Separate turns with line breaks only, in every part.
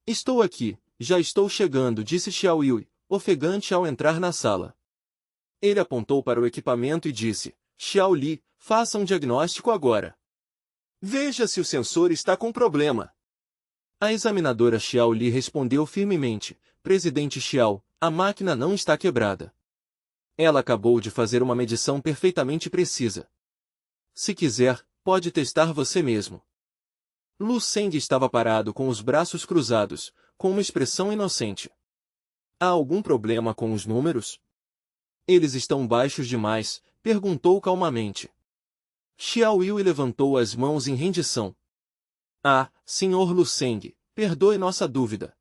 Estou aqui, já estou chegando, disse Xiao Yui, ofegante ao entrar na sala. Ele apontou para o equipamento e disse, Xiao Li, faça um diagnóstico agora. Veja se o sensor está com problema. A examinadora Xiao Li respondeu firmemente, Presidente Xiao, a máquina não está quebrada. Ela acabou de fazer uma medição perfeitamente precisa. Se quiser, pode testar você mesmo. Lu Seng estava parado com os braços cruzados, com uma expressão inocente. Há algum problema com os números? Eles estão baixos demais, perguntou calmamente. Xiao Yui levantou as mãos em rendição. Ah, Sr. Lu Seng, perdoe nossa dúvida.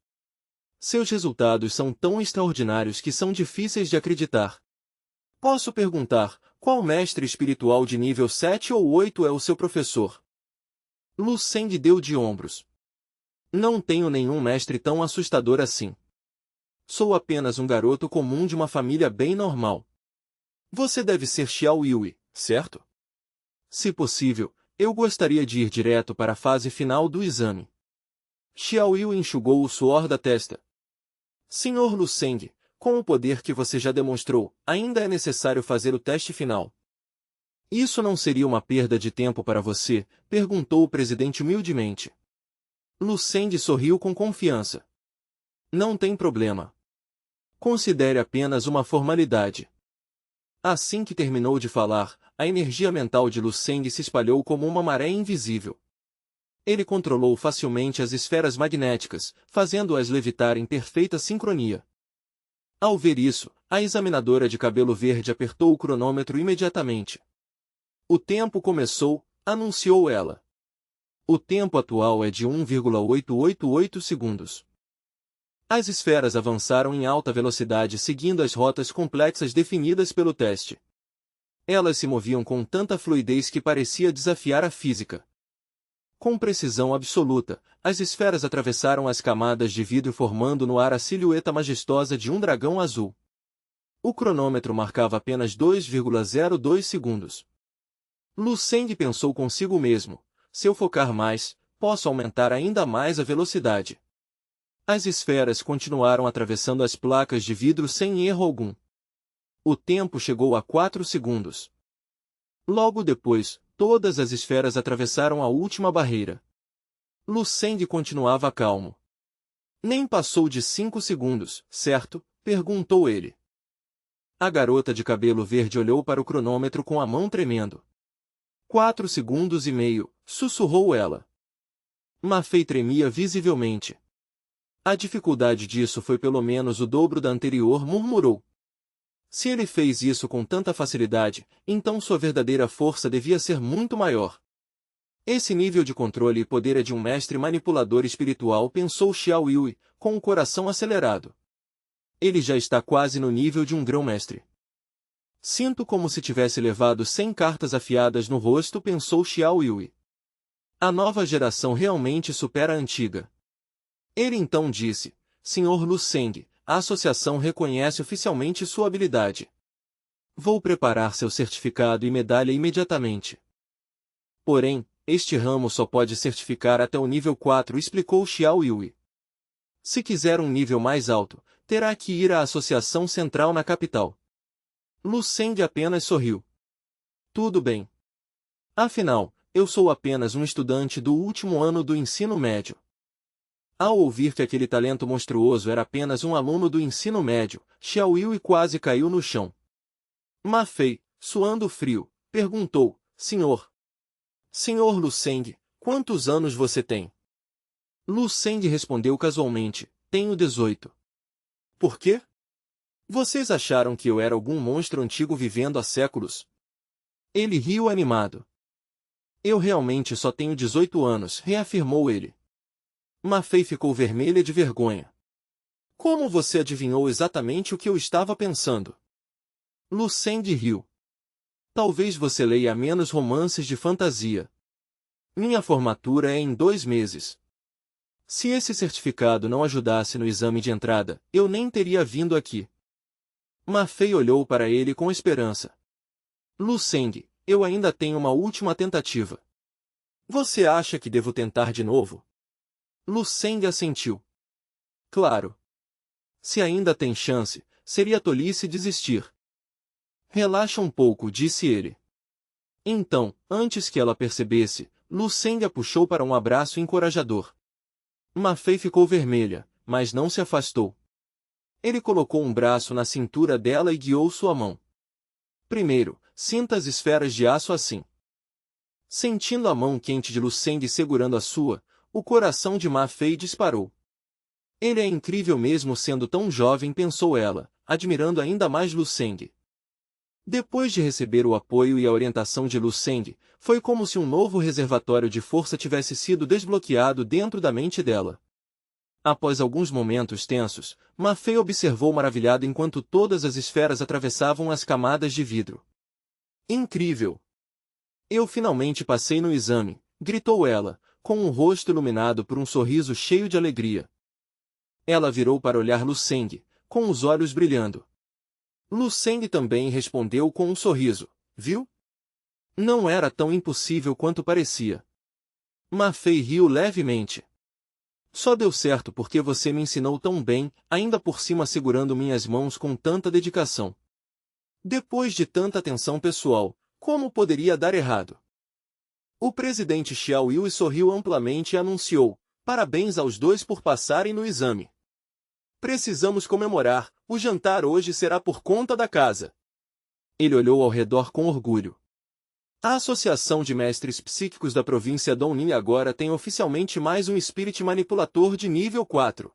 Seus resultados são tão extraordinários que são difíceis de acreditar. Posso perguntar, qual mestre espiritual de nível 7 ou 8 é o seu professor? Lu Seng deu de ombros. Não tenho nenhum mestre tão assustador assim. Sou apenas um garoto comum de uma família bem normal. Você deve ser Xiao Yui, certo? Se possível, eu gostaria de ir direto para a fase final do exame. Xiao Yui enxugou o suor da testa. Sr. Lu Seng, com o poder que você já demonstrou, ainda é necessário fazer o teste final. Isso não seria uma perda de tempo para você? Perguntou o presidente humildemente. Lu Seng sorriu com confiança. Não tem problema. Considere apenas uma formalidade. Assim que terminou de falar, a energia mental de Lu Seng se espalhou como uma maré invisível. Ele controlou facilmente as esferas magnéticas, fazendo-as levitar em perfeita sincronia. Ao ver isso, a examinadora de cabelo verde apertou o cronômetro imediatamente. O tempo começou, anunciou ela. O tempo atual é de 1,888 segundos. As esferas avançaram em alta velocidade seguindo as rotas complexas definidas pelo teste. Elas se moviam com tanta fluidez que parecia desafiar a física. Com precisão absoluta, as esferas atravessaram as camadas de vidro formando no ar a silhueta majestosa de um dragão azul. O cronômetro marcava apenas 2,02 segundos. Lu Seng pensou consigo mesmo, se eu focar mais, posso aumentar ainda mais a velocidade. As esferas continuaram atravessando as placas de vidro sem erro algum. O tempo chegou a 4 segundos. Logo depois, todas as esferas atravessaram a última barreira. Lu Seng continuava calmo. Nem passou de 5 segundos, certo? Perguntou ele. A garota de cabelo verde olhou para o cronômetro com a mão tremendo. 4 segundos e meio, sussurrou ela. Ma Fei tremia visivelmente. A dificuldade disso foi pelo menos o dobro da anterior, murmurou. Se ele fez isso com tanta facilidade, então sua verdadeira força devia ser muito maior. Esse nível de controle e poder é de um mestre manipulador espiritual, pensou Xiao Yui, com o coração acelerado. Ele já está quase no nível de um grão-mestre. Sinto como se tivesse levado 100 cartas afiadas no rosto, pensou Xiao Yui. A nova geração realmente supera a antiga. Ele então disse, Sr. Lu Seng, a associação reconhece oficialmente sua habilidade. Vou preparar seu certificado e medalha imediatamente. Porém, este ramo só pode certificar até o nível 4, explicou Xiao Yui. Se quiser um nível mais alto, terá que ir à Associação Central na capital. Lu Seng apenas sorriu. Tudo bem. Afinal, eu sou apenas um estudante do último ano do ensino médio. Ao ouvir que aquele talento monstruoso era apenas um aluno do ensino médio, Xiao Yui quase caiu no chão. Ma Fei, suando frio, perguntou, Senhor Lu Seng, quantos anos você tem? Lu Seng respondeu casualmente, tenho 18. Por quê? Vocês acharam que eu era algum monstro antigo vivendo há séculos? Ele riu animado. Eu realmente só tenho 18 anos, reafirmou ele. Ma Fei ficou vermelha de vergonha. Como você adivinhou exatamente o que eu estava pensando? Lu Seng riu. Talvez você leia menos romances de fantasia. Minha formatura é em 2 meses. Se esse certificado não ajudasse no exame de entrada, eu nem teria vindo aqui. Ma Fei olhou para ele com esperança. Lu Seng, eu ainda tenho uma última tentativa. Você acha que devo tentar de novo? Lu Seng assentiu. Claro. Se ainda tem chance, seria tolice desistir. Relaxa um pouco, disse ele. Então, antes que ela percebesse, Lu Seng a puxou para um abraço encorajador. Ma Fei ficou vermelha, mas não se afastou. Ele colocou um braço na cintura dela e guiou sua mão. Primeiro, sinta as esferas de aço assim. Sentindo a mão quente de Lu Seng segurando a sua, o coração de Ma Fei disparou. Ele é incrível mesmo sendo tão jovem, pensou ela, admirando ainda mais Lu Seng. Depois de receber o apoio e a orientação de Lu Seng, foi como se um novo reservatório de força tivesse sido desbloqueado dentro da mente dela. Após alguns momentos tensos, Ma Fei observou maravilhada enquanto todas as esferas atravessavam as camadas de vidro. Incrível! Eu finalmente passei no exame, gritou ela, com o rosto iluminado por um sorriso cheio de alegria. Ela virou para olhar Lu Seng, com os olhos brilhando. Lu Seng também respondeu com um sorriso, viu? Não era tão impossível quanto parecia. Ma Fei riu levemente. Só deu certo porque você me ensinou tão bem, ainda por cima segurando minhas mãos com tanta dedicação. Depois de tanta atenção pessoal, como poderia dar errado? O presidente Xiao Yui sorriu amplamente e anunciou, parabéns aos dois por passarem no exame. Precisamos comemorar, o jantar hoje será por conta da casa. Ele olhou ao redor com orgulho. A Associação de Mestres Psíquicos da província Dongning agora tem oficialmente mais um Spirit Manipulator de nível 4.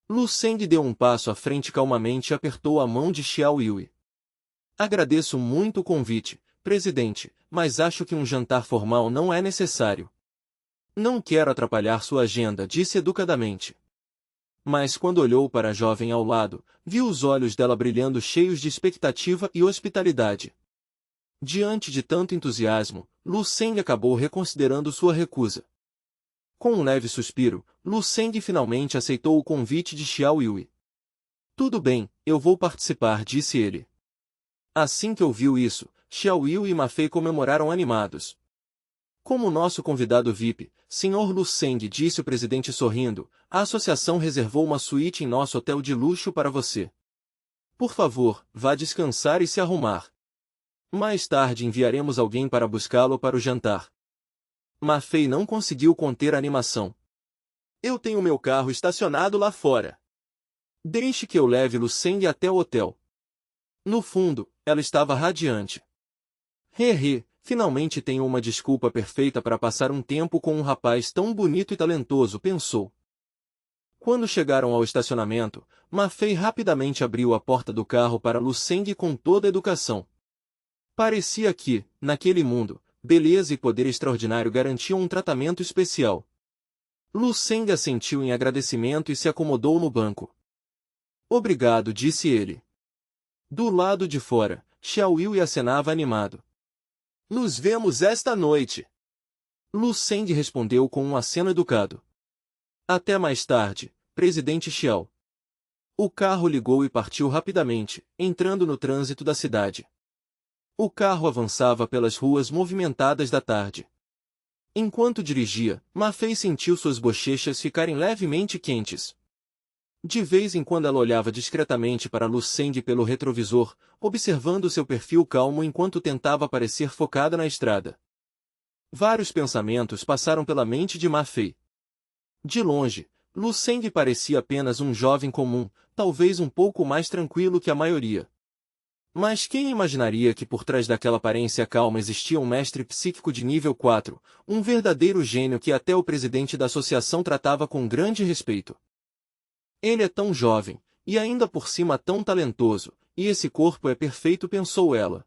Lu Seng deu um passo à frente calmamente e apertou a mão de Xiao Yui. Agradeço muito o convite, presidente, mas acho que um jantar formal não é necessário. Não quero atrapalhar sua agenda, disse educadamente. Mas quando olhou para a jovem ao lado, viu os olhos dela brilhando cheios de expectativa e hospitalidade. Diante de tanto entusiasmo, Lu Seng acabou reconsiderando sua recusa. Com um leve suspiro, Lu Seng finalmente aceitou o convite de Xiao Yui. Tudo bem, eu vou participar, disse ele. Assim que ouviu isso, Xiao Yui e Ma Fei comemoraram animados. Como nosso convidado VIP, Sr. Lu Seng, disse o presidente sorrindo, a associação reservou uma suíte em nosso hotel de luxo para você. Por favor, vá descansar e se arrumar. Mais tarde enviaremos alguém para buscá-lo para o jantar. Ma Fei não conseguiu conter a animação. Eu tenho meu carro estacionado lá fora. Deixe que eu leve Lu Seng até o hotel. No fundo, ela estava radiante. Finalmente tenho uma desculpa perfeita para passar um tempo com um rapaz tão bonito e talentoso, pensou. Quando chegaram ao estacionamento, Ma Fei rapidamente abriu a porta do carro para Lu Seng com toda a educação. Parecia que, naquele mundo, beleza e poder extraordinário garantiam um tratamento especial. Lu Seng assentiu em agradecimento e se acomodou no banco. Obrigado, disse ele. Do lado de fora, Xiao Yui acenava animado. Nos vemos esta noite. Lu Seng respondeu com um aceno educado. Até mais tarde, presidente Xiao. O carro ligou e partiu rapidamente, entrando no trânsito da cidade. O carro avançava pelas ruas movimentadas da tarde. Enquanto dirigia, Ma Fei sentiu suas bochechas ficarem levemente quentes. De vez em quando ela olhava discretamente para Lu Seng pelo retrovisor, observando seu perfil calmo enquanto tentava parecer focada na estrada. Vários pensamentos passaram pela mente de Ma Fei. De longe, Lu Seng parecia apenas um jovem comum, talvez um pouco mais tranquilo que a maioria. Mas quem imaginaria que por trás daquela aparência calma existia um mestre psíquico de nível 4, um verdadeiro gênio que até o presidente da associação tratava com grande respeito. Ele é tão jovem, e ainda por cima tão talentoso, e esse corpo é perfeito, pensou ela.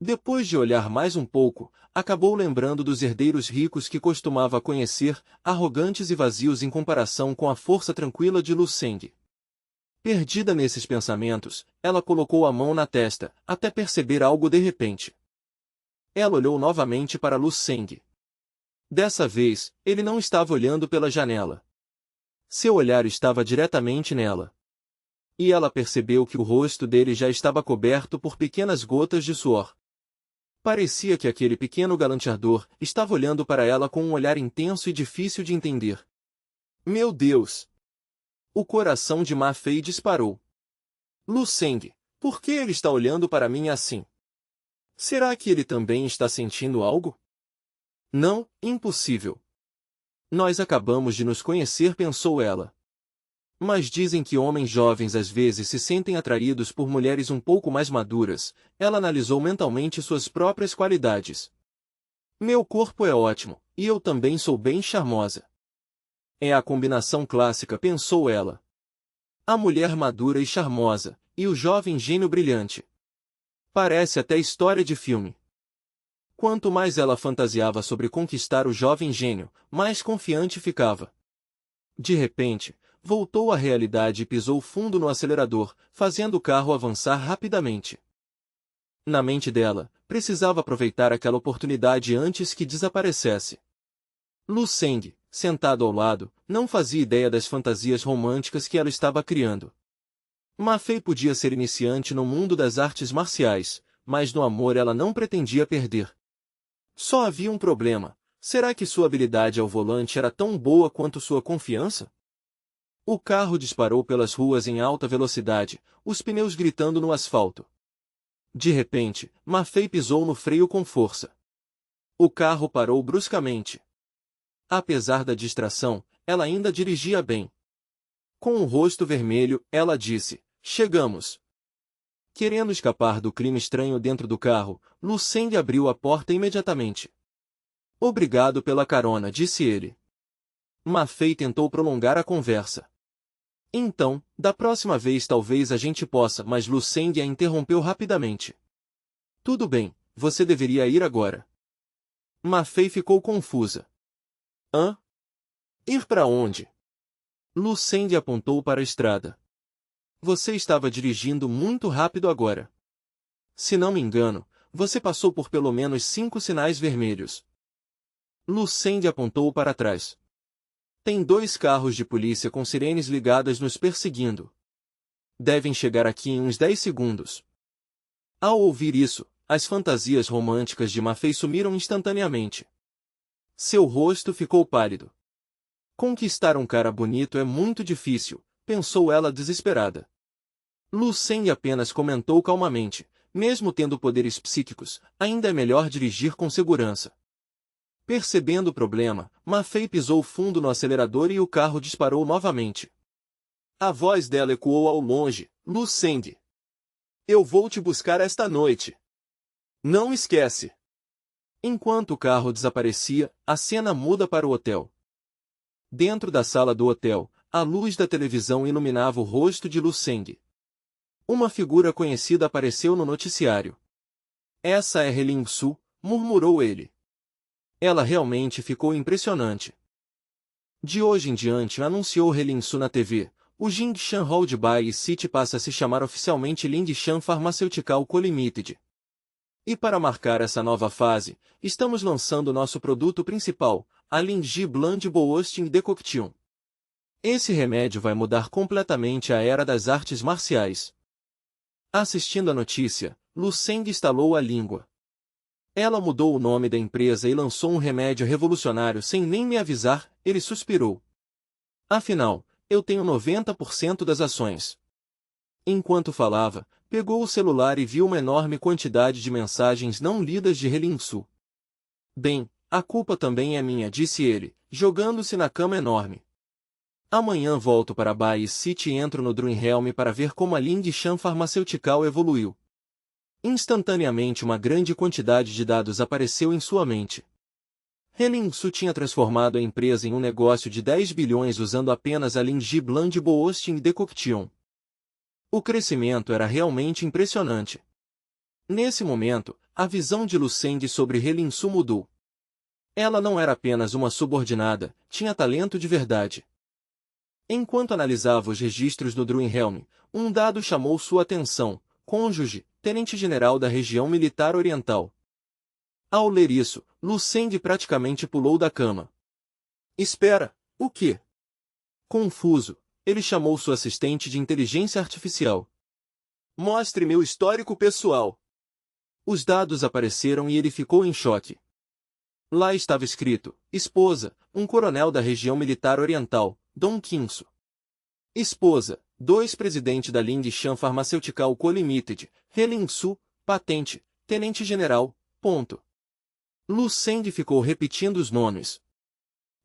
Depois de olhar mais um pouco, acabou lembrando dos herdeiros ricos que costumava conhecer, arrogantes e vazios em comparação com a força tranquila de Lu Seng. Perdida nesses pensamentos, ela colocou a mão na testa, até perceber algo de repente. Ela olhou novamente para Lu Seng. Dessa vez, ele não estava olhando pela janela. Seu olhar estava diretamente nela. E ela percebeu que o rosto dele já estava coberto por pequenas gotas de suor. Parecia que aquele pequeno galanteador estava olhando para ela com um olhar intenso e difícil de entender. Meu Deus! O coração de Ma Fei disparou. Lu Seng, por que ele está olhando para mim assim? Será que ele também está sentindo algo? Não, impossível. Nós acabamos de nos conhecer, pensou ela. Mas dizem que homens jovens às vezes se sentem atraídos por mulheres um pouco mais maduras. Ela analisou mentalmente suas próprias qualidades. Meu corpo é ótimo, e eu também sou bem charmosa. É a combinação clássica, pensou ela. A mulher madura e charmosa, e o jovem gênio brilhante. Parece até história de filme. Quanto mais ela fantasiava sobre conquistar o jovem gênio, mais confiante ficava. De repente, voltou à realidade e pisou fundo no acelerador, fazendo o carro avançar rapidamente. Na mente dela, precisava aproveitar aquela oportunidade antes que desaparecesse. Lu Seng, sentado ao lado, não fazia ideia das fantasias românticas que ela estava criando. Ma Fei podia ser iniciante no mundo das artes marciais, mas no amor ela não pretendia perder. Só havia um problema: será que sua habilidade ao volante era tão boa quanto sua confiança? O carro disparou pelas ruas em alta velocidade, os pneus gritando no asfalto. De repente, Ma Fei pisou no freio com força. O carro parou bruscamente. Apesar da distração, ela ainda dirigia bem. Com o rosto vermelho, ela disse: "Chegamos." Querendo escapar do clima estranho dentro do carro, Lu Seng abriu a porta imediatamente. "Obrigado pela carona", disse ele. Ma Fei tentou prolongar a conversa. "Então, da próxima vez talvez a gente possa", mas Lu Seng a interrompeu rapidamente. "Tudo bem, você deveria ir agora." Ma Fei ficou confusa. "Hã? Ir para onde?" Lu Seng apontou para a estrada. "Você estava dirigindo muito rápido agora. Se não me engano, você passou por pelo menos 5 sinais vermelhos." Lu Seng apontou para trás. "Tem 2 carros de polícia com sirenes ligadas nos perseguindo. Devem chegar aqui em uns 10 segundos." Ao ouvir isso, as fantasias românticas de Ma Fei sumiram instantaneamente. Seu rosto ficou pálido. Conquistar um cara bonito é muito difícil, pensou ela desesperada. Lu Seng apenas comentou calmamente: "Mesmo tendo poderes psíquicos, ainda é melhor dirigir com segurança." Percebendo o problema, Ma Fei pisou fundo no acelerador e o carro disparou novamente. A voz dela ecoou ao longe: "Lu Seng, eu vou te buscar esta noite. Não esquece." Enquanto o carro desaparecia, a cena muda para o hotel. Dentro da sala do hotel, a luz da televisão iluminava o rosto de Lu Seng. Uma figura conhecida apareceu no noticiário. "Essa é Helin Su", murmurou ele. Ela realmente ficou impressionante. De hoje em diante, anunciou Helin Su na TV, o Jingshan Hold By City passa a se chamar oficialmente Lingshan Pharmaceutical Co Limited. E para marcar essa nova fase, estamos lançando nosso produto principal, a Lingji Bland Boosting Decoction. Esse remédio vai mudar completamente a era das artes marciais. Assistindo a notícia, Lu Seng estalou a língua. Ela mudou o nome da empresa e lançou um remédio revolucionário sem nem me avisar, ele suspirou. "Afinal, eu tenho 90% das ações." Enquanto falava, pegou o celular e viu uma enorme quantidade de mensagens não lidas de Helin Su. "Bem, a culpa também é minha", disse ele, jogando-se na cama enorme. "Amanhã volto para Bay City e entro no Dreamhelm para ver como a Lingshan Pharmaceutical evoluiu." Instantaneamente uma grande quantidade de dados apareceu em sua mente. Helin Su tinha transformado a empresa em um negócio de 10 bilhões usando apenas a Lingji Bland Boosting Decoction. O crescimento era realmente impressionante. Nesse momento, a visão de Lu Seng sobre Helin Su mudou. Ela não era apenas uma subordinada, tinha talento de verdade. Enquanto analisava os registros do Dreamhelm, um dado chamou sua atenção: cônjuge, tenente-general da região militar oriental. Ao ler isso, Lu Seng praticamente pulou da cama. "Espera, o quê?" Confuso, ele chamou sua assistente de inteligência artificial. "Mostre meu histórico pessoal." Os dados apareceram e ele ficou em choque. Lá estava escrito: esposa, um coronel da região militar oriental, Dong Qinsu. Esposa, 2 Presidente da Lingshan Pharmaceutical Co Limited, Helin Su, patente, Tenente-General, ponto. Lu Seng ficou repetindo os nomes.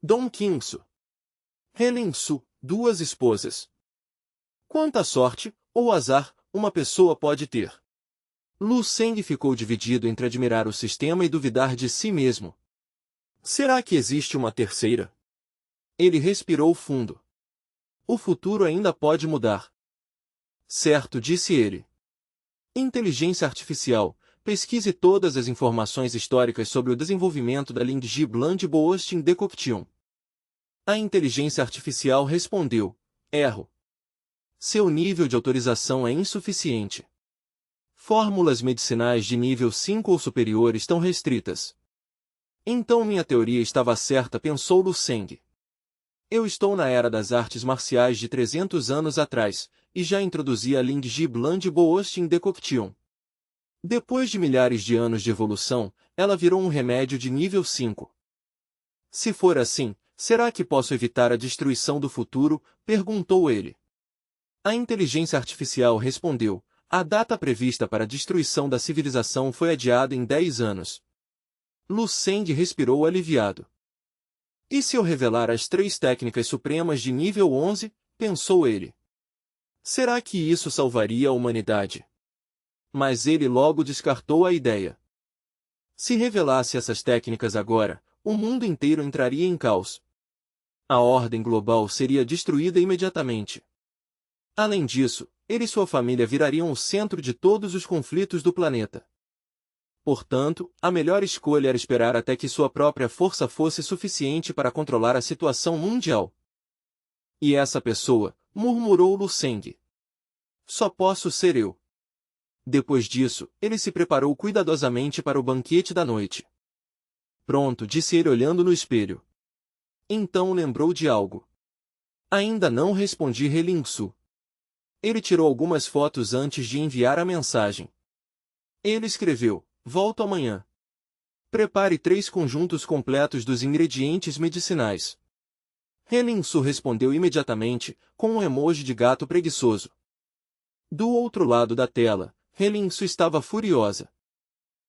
Dong Qingsu. Helin Su, 2 esposas. Quanta sorte, ou azar, uma pessoa pode ter. Lu Seng ficou dividido entre admirar o sistema e duvidar de si mesmo. Será que existe uma terceira? Ele respirou fundo. O futuro ainda pode mudar. Certo, disse ele. Inteligência artificial, pesquise todas as informações históricas sobre o desenvolvimento da Lingji Bland Boosting Decoction. A inteligência artificial respondeu: erro. Seu nível de autorização é insuficiente. Fórmulas medicinais de nível 5 ou superior estão restritas. Então minha teoria estava certa, pensou Lu Seng. Eu estou na era das artes marciais de 300 anos atrás, e já introduzi a Lingji Bland Boosting Decoction. Depois de milhares de anos de evolução, ela virou um remédio de nível 5. Se for assim, será que posso evitar a destruição do futuro? Perguntou ele. A inteligência artificial respondeu: a data prevista para a destruição da civilização foi adiada em 10 anos. Lu Seng respirou aliviado. E se eu revelar as 3 técnicas supremas de nível 11? Pensou ele. Será que isso salvaria a humanidade? Mas ele logo descartou a ideia. Se revelasse essas técnicas agora, o mundo inteiro entraria em caos. A ordem global seria destruída imediatamente. Além disso, ele e sua família virariam o centro de todos os conflitos do planeta. Portanto, a melhor escolha era esperar até que sua própria força fosse suficiente para controlar a situação mundial. E essa pessoa, murmurou Lu Seng. Só posso ser eu. Depois disso, ele se preparou cuidadosamente para o banquete da noite. Pronto, disse ele olhando no espelho. Então lembrou de algo. Ainda não respondi Helin Su. Ele tirou algumas fotos antes de enviar a mensagem. Ele escreveu: volto amanhã. Prepare 3 conjuntos completos dos ingredientes medicinais. Helin Su respondeu imediatamente, com um emoji de gato preguiçoso. Do outro lado da tela, Helin Su estava furiosa.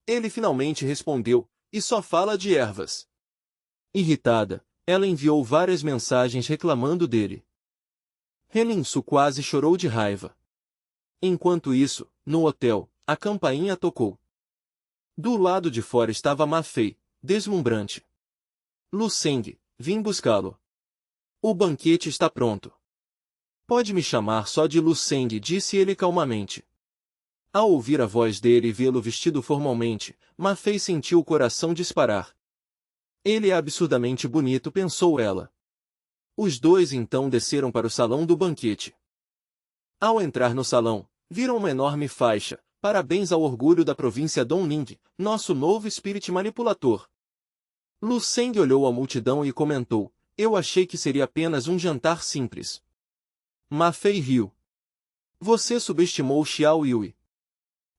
Ele finalmente respondeu: e só fala de ervas. Irritada, ela enviou várias mensagens reclamando dele. Helin Su quase chorou de raiva. Enquanto isso, no hotel, a campainha tocou. Do lado de fora estava Ma Fei, deslumbrante. Lu Seng, vim buscá-lo. O banquete está pronto. Pode me chamar só de Lu Seng, disse ele calmamente. Ao ouvir a voz dele e vê-lo vestido formalmente, Ma Fei sentiu o coração disparar. Ele é absurdamente bonito, pensou ela. Os dois então desceram para o salão do banquete. Ao entrar no salão, viram uma enorme faixa: parabéns ao orgulho da província Dongning, nosso novo espírito manipulador. Lu Seng olhou a multidão e comentou: eu achei que seria apenas um jantar simples. Ma Fei riu. Você subestimou Xiao Yui.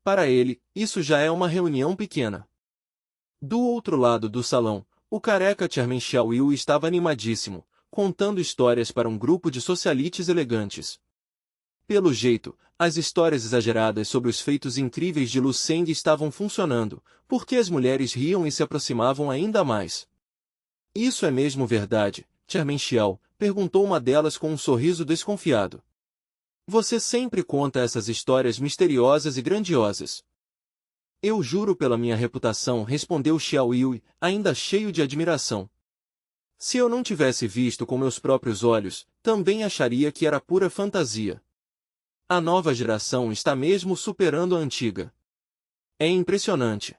Para ele, isso já é uma reunião pequena. Do outro lado do salão, o careca Chairman Xiao Yui estava animadíssimo, contando histórias para um grupo de socialites elegantes. Pelo jeito, as histórias exageradas sobre os feitos incríveis de Lu Seng estavam funcionando, porque as mulheres riam e se aproximavam ainda mais. Isso é mesmo verdade, Chairman Xiao? Perguntou uma delas com um sorriso desconfiado. Você sempre conta essas histórias misteriosas e grandiosas. Eu juro pela minha reputação, respondeu Xiao Yui, ainda cheio de admiração. Se eu não tivesse visto com meus próprios olhos, também acharia que era pura fantasia. A nova geração está mesmo superando a antiga. É impressionante.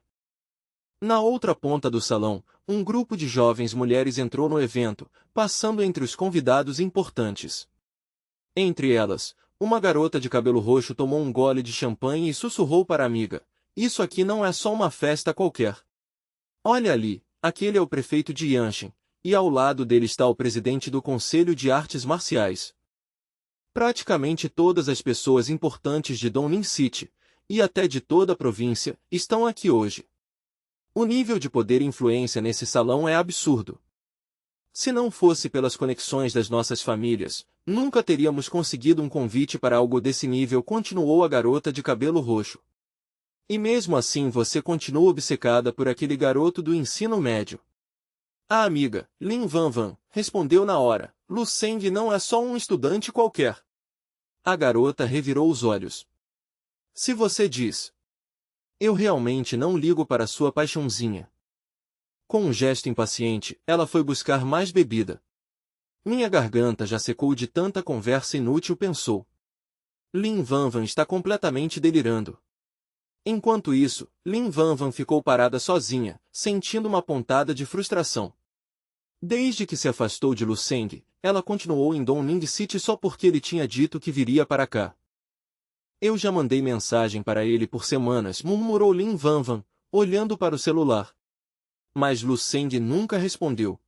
Na outra ponta do salão, um grupo de jovens mulheres entrou no evento, passando entre os convidados importantes. Entre elas, uma garota de cabelo roxo tomou um gole de champanhe e sussurrou para a amiga: isso aqui não é só uma festa qualquer. Olha ali, aquele é o prefeito de Yanshin, e ao lado dele está o presidente do Conselho de Artes Marciais. Praticamente todas as pessoas importantes de Dongning City, e até de toda a província, estão aqui hoje. O nível de poder e influência nesse salão é absurdo. Se não fosse pelas conexões das nossas famílias, Nunca teríamos conseguido um convite para algo desse nível, continuou a garota de cabelo roxo. E mesmo assim você continua obcecada por aquele garoto do ensino médio. A amiga, Lin Vanvan, respondeu na hora, Lu Seng não é só um estudante qualquer. A garota revirou os olhos. Se você diz. Eu realmente não ligo para sua paixãozinha. Com um gesto impaciente, ela foi buscar mais bebida. Minha garganta já secou de tanta conversa inútil, pensou. Lin Vanvan está completamente delirando. Enquanto isso, Lin Vanvan ficou parada sozinha, sentindo uma pontada de frustração. Desde que se afastou de Lu Seng, ela continuou em Dongning City só porque ele tinha dito que viria para cá. Eu já mandei mensagem para ele por semanas, murmurou Lin Vanvan, olhando para o celular. Mas Lu Seng nunca respondeu.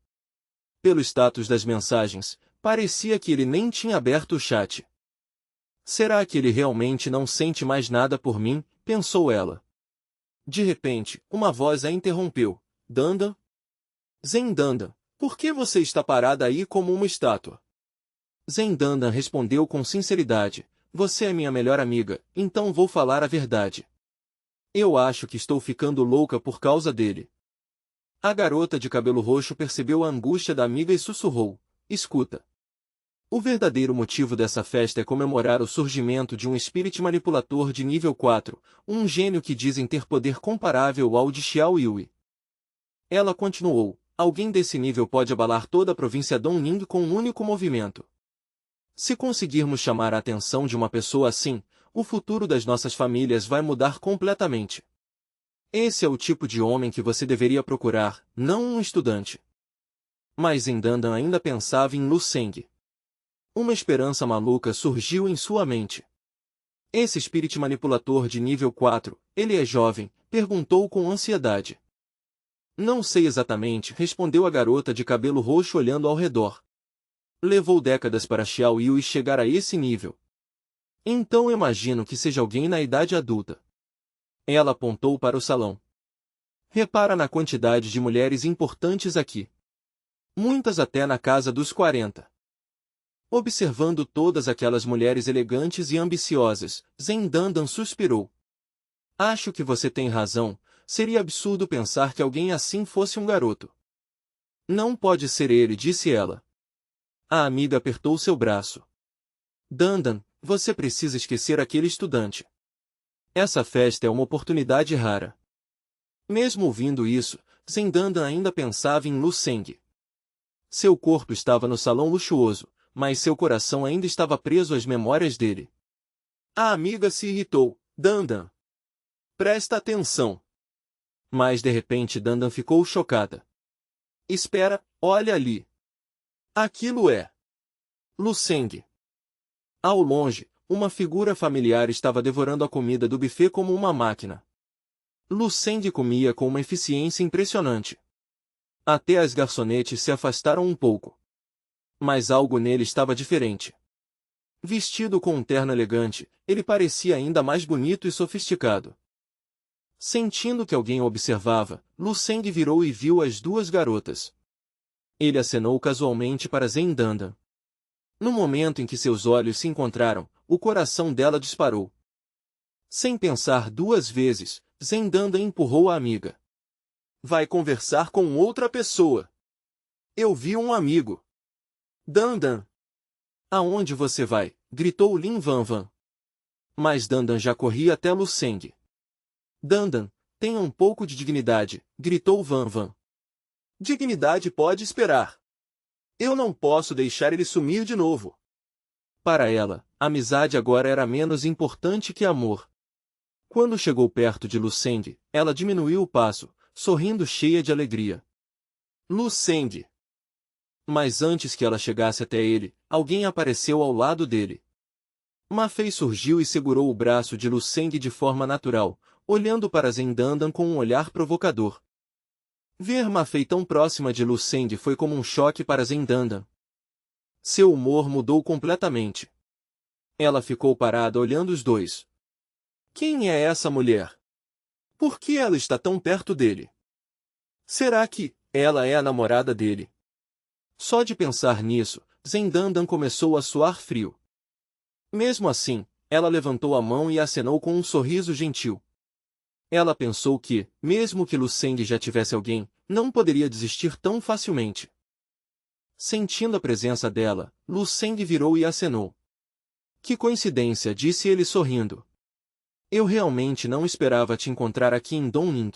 Pelo status das mensagens, parecia que ele nem tinha aberto o chat. Será que ele realmente não sente mais nada por mim? Pensou ela. De repente, uma voz a interrompeu. Dandan? Zendandan, por que você está parada aí como uma estátua? Zendandan respondeu com sinceridade. Você é minha melhor amiga, então vou falar a verdade. Eu acho que estou ficando louca por causa dele. A garota de cabelo roxo percebeu a angústia da amiga e sussurrou. Escuta. O verdadeiro motivo dessa festa é comemorar o surgimento de um espírito manipulador de nível 4, um gênio que dizem ter poder comparável ao de Xiao Yui. Ela continuou, alguém desse nível pode abalar toda a província Dongning com um único movimento. Se conseguirmos chamar a atenção de uma pessoa assim, o futuro das nossas famílias vai mudar completamente. Esse é o tipo de homem que você deveria procurar, não um estudante. Mas Zendandan ainda pensava em Lu Seng. Uma esperança maluca surgiu em sua mente. Esse espírito manipulador de nível 4, ele é jovem? Perguntou com ansiedade. Não sei exatamente, respondeu a garota de cabelo roxo olhando ao redor. Levou décadas para Xiao Yui chegar a esse nível. Então imagino que seja alguém na idade adulta. Ela apontou para o salão. Repara na quantidade de mulheres importantes aqui. Muitas até na casa dos 40. Observando todas aquelas mulheres elegantes e ambiciosas, Zendandan suspirou. Acho que você tem razão, seria absurdo pensar que alguém assim fosse um garoto. Não pode ser ele, disse ela. A amiga apertou seu braço. Dandan, você precisa esquecer aquele estudante. Essa festa é uma oportunidade rara. Mesmo ouvindo isso, Zendandan ainda pensava em Lu Seng. Seu corpo estava no salão luxuoso, mas seu coração ainda estava preso às memórias dele. A amiga se irritou. Dandan. Presta atenção. Mas de repente Dandan ficou chocada. Espera, olha ali. Aquilo é Lu Seng. Ao longe, uma figura familiar estava devorando a comida do buffet como uma máquina. Lu Seng comia com uma eficiência impressionante. Até as garçonetes se afastaram um pouco. Mas algo nele estava diferente. Vestido com um terno elegante, ele parecia ainda mais bonito e sofisticado. Sentindo que alguém o observava, Lu Seng virou e viu as duas garotas. Ele acenou casualmente para Zendandan. No momento em que seus olhos se encontraram, o coração dela disparou. Sem pensar duas vezes, Zendandan empurrou a amiga. Vai conversar com outra pessoa. Eu vi um amigo. Dandan. Aonde você vai? Gritou Lin Vanvan. Mas Dandan já corria até Lu Seng. Dandan, tenha um pouco de dignidade, gritou Vanvan. Dignidade pode esperar. Eu não posso deixar ele sumir de novo. Para ela, amizade agora era menos importante que amor. Quando chegou perto de Lu Seng, ela diminuiu o passo, sorrindo cheia de alegria. Lu Seng. Mas antes que ela chegasse até ele, alguém apareceu ao lado dele. Ma Fei surgiu e segurou o braço de Lu Seng de forma natural, olhando para Zendandan com um olhar provocador. Ver Ma Fei tão próxima de Lu Seng foi como um choque para Zendandan. Seu humor mudou completamente. Ela ficou parada olhando os dois. Quem é essa mulher? Por que ela está tão perto dele? Será que ela é a namorada dele? Só de pensar nisso, Zhen Dandan começou a suar frio. Mesmo assim, ela levantou a mão e acenou com um sorriso gentil. Ela pensou que, mesmo que Lu Seng já tivesse alguém, não poderia desistir tão facilmente. Sentindo a presença dela, Lu Seng virou e acenou. Que coincidência, disse ele sorrindo. Eu realmente não esperava te encontrar aqui em Dongning.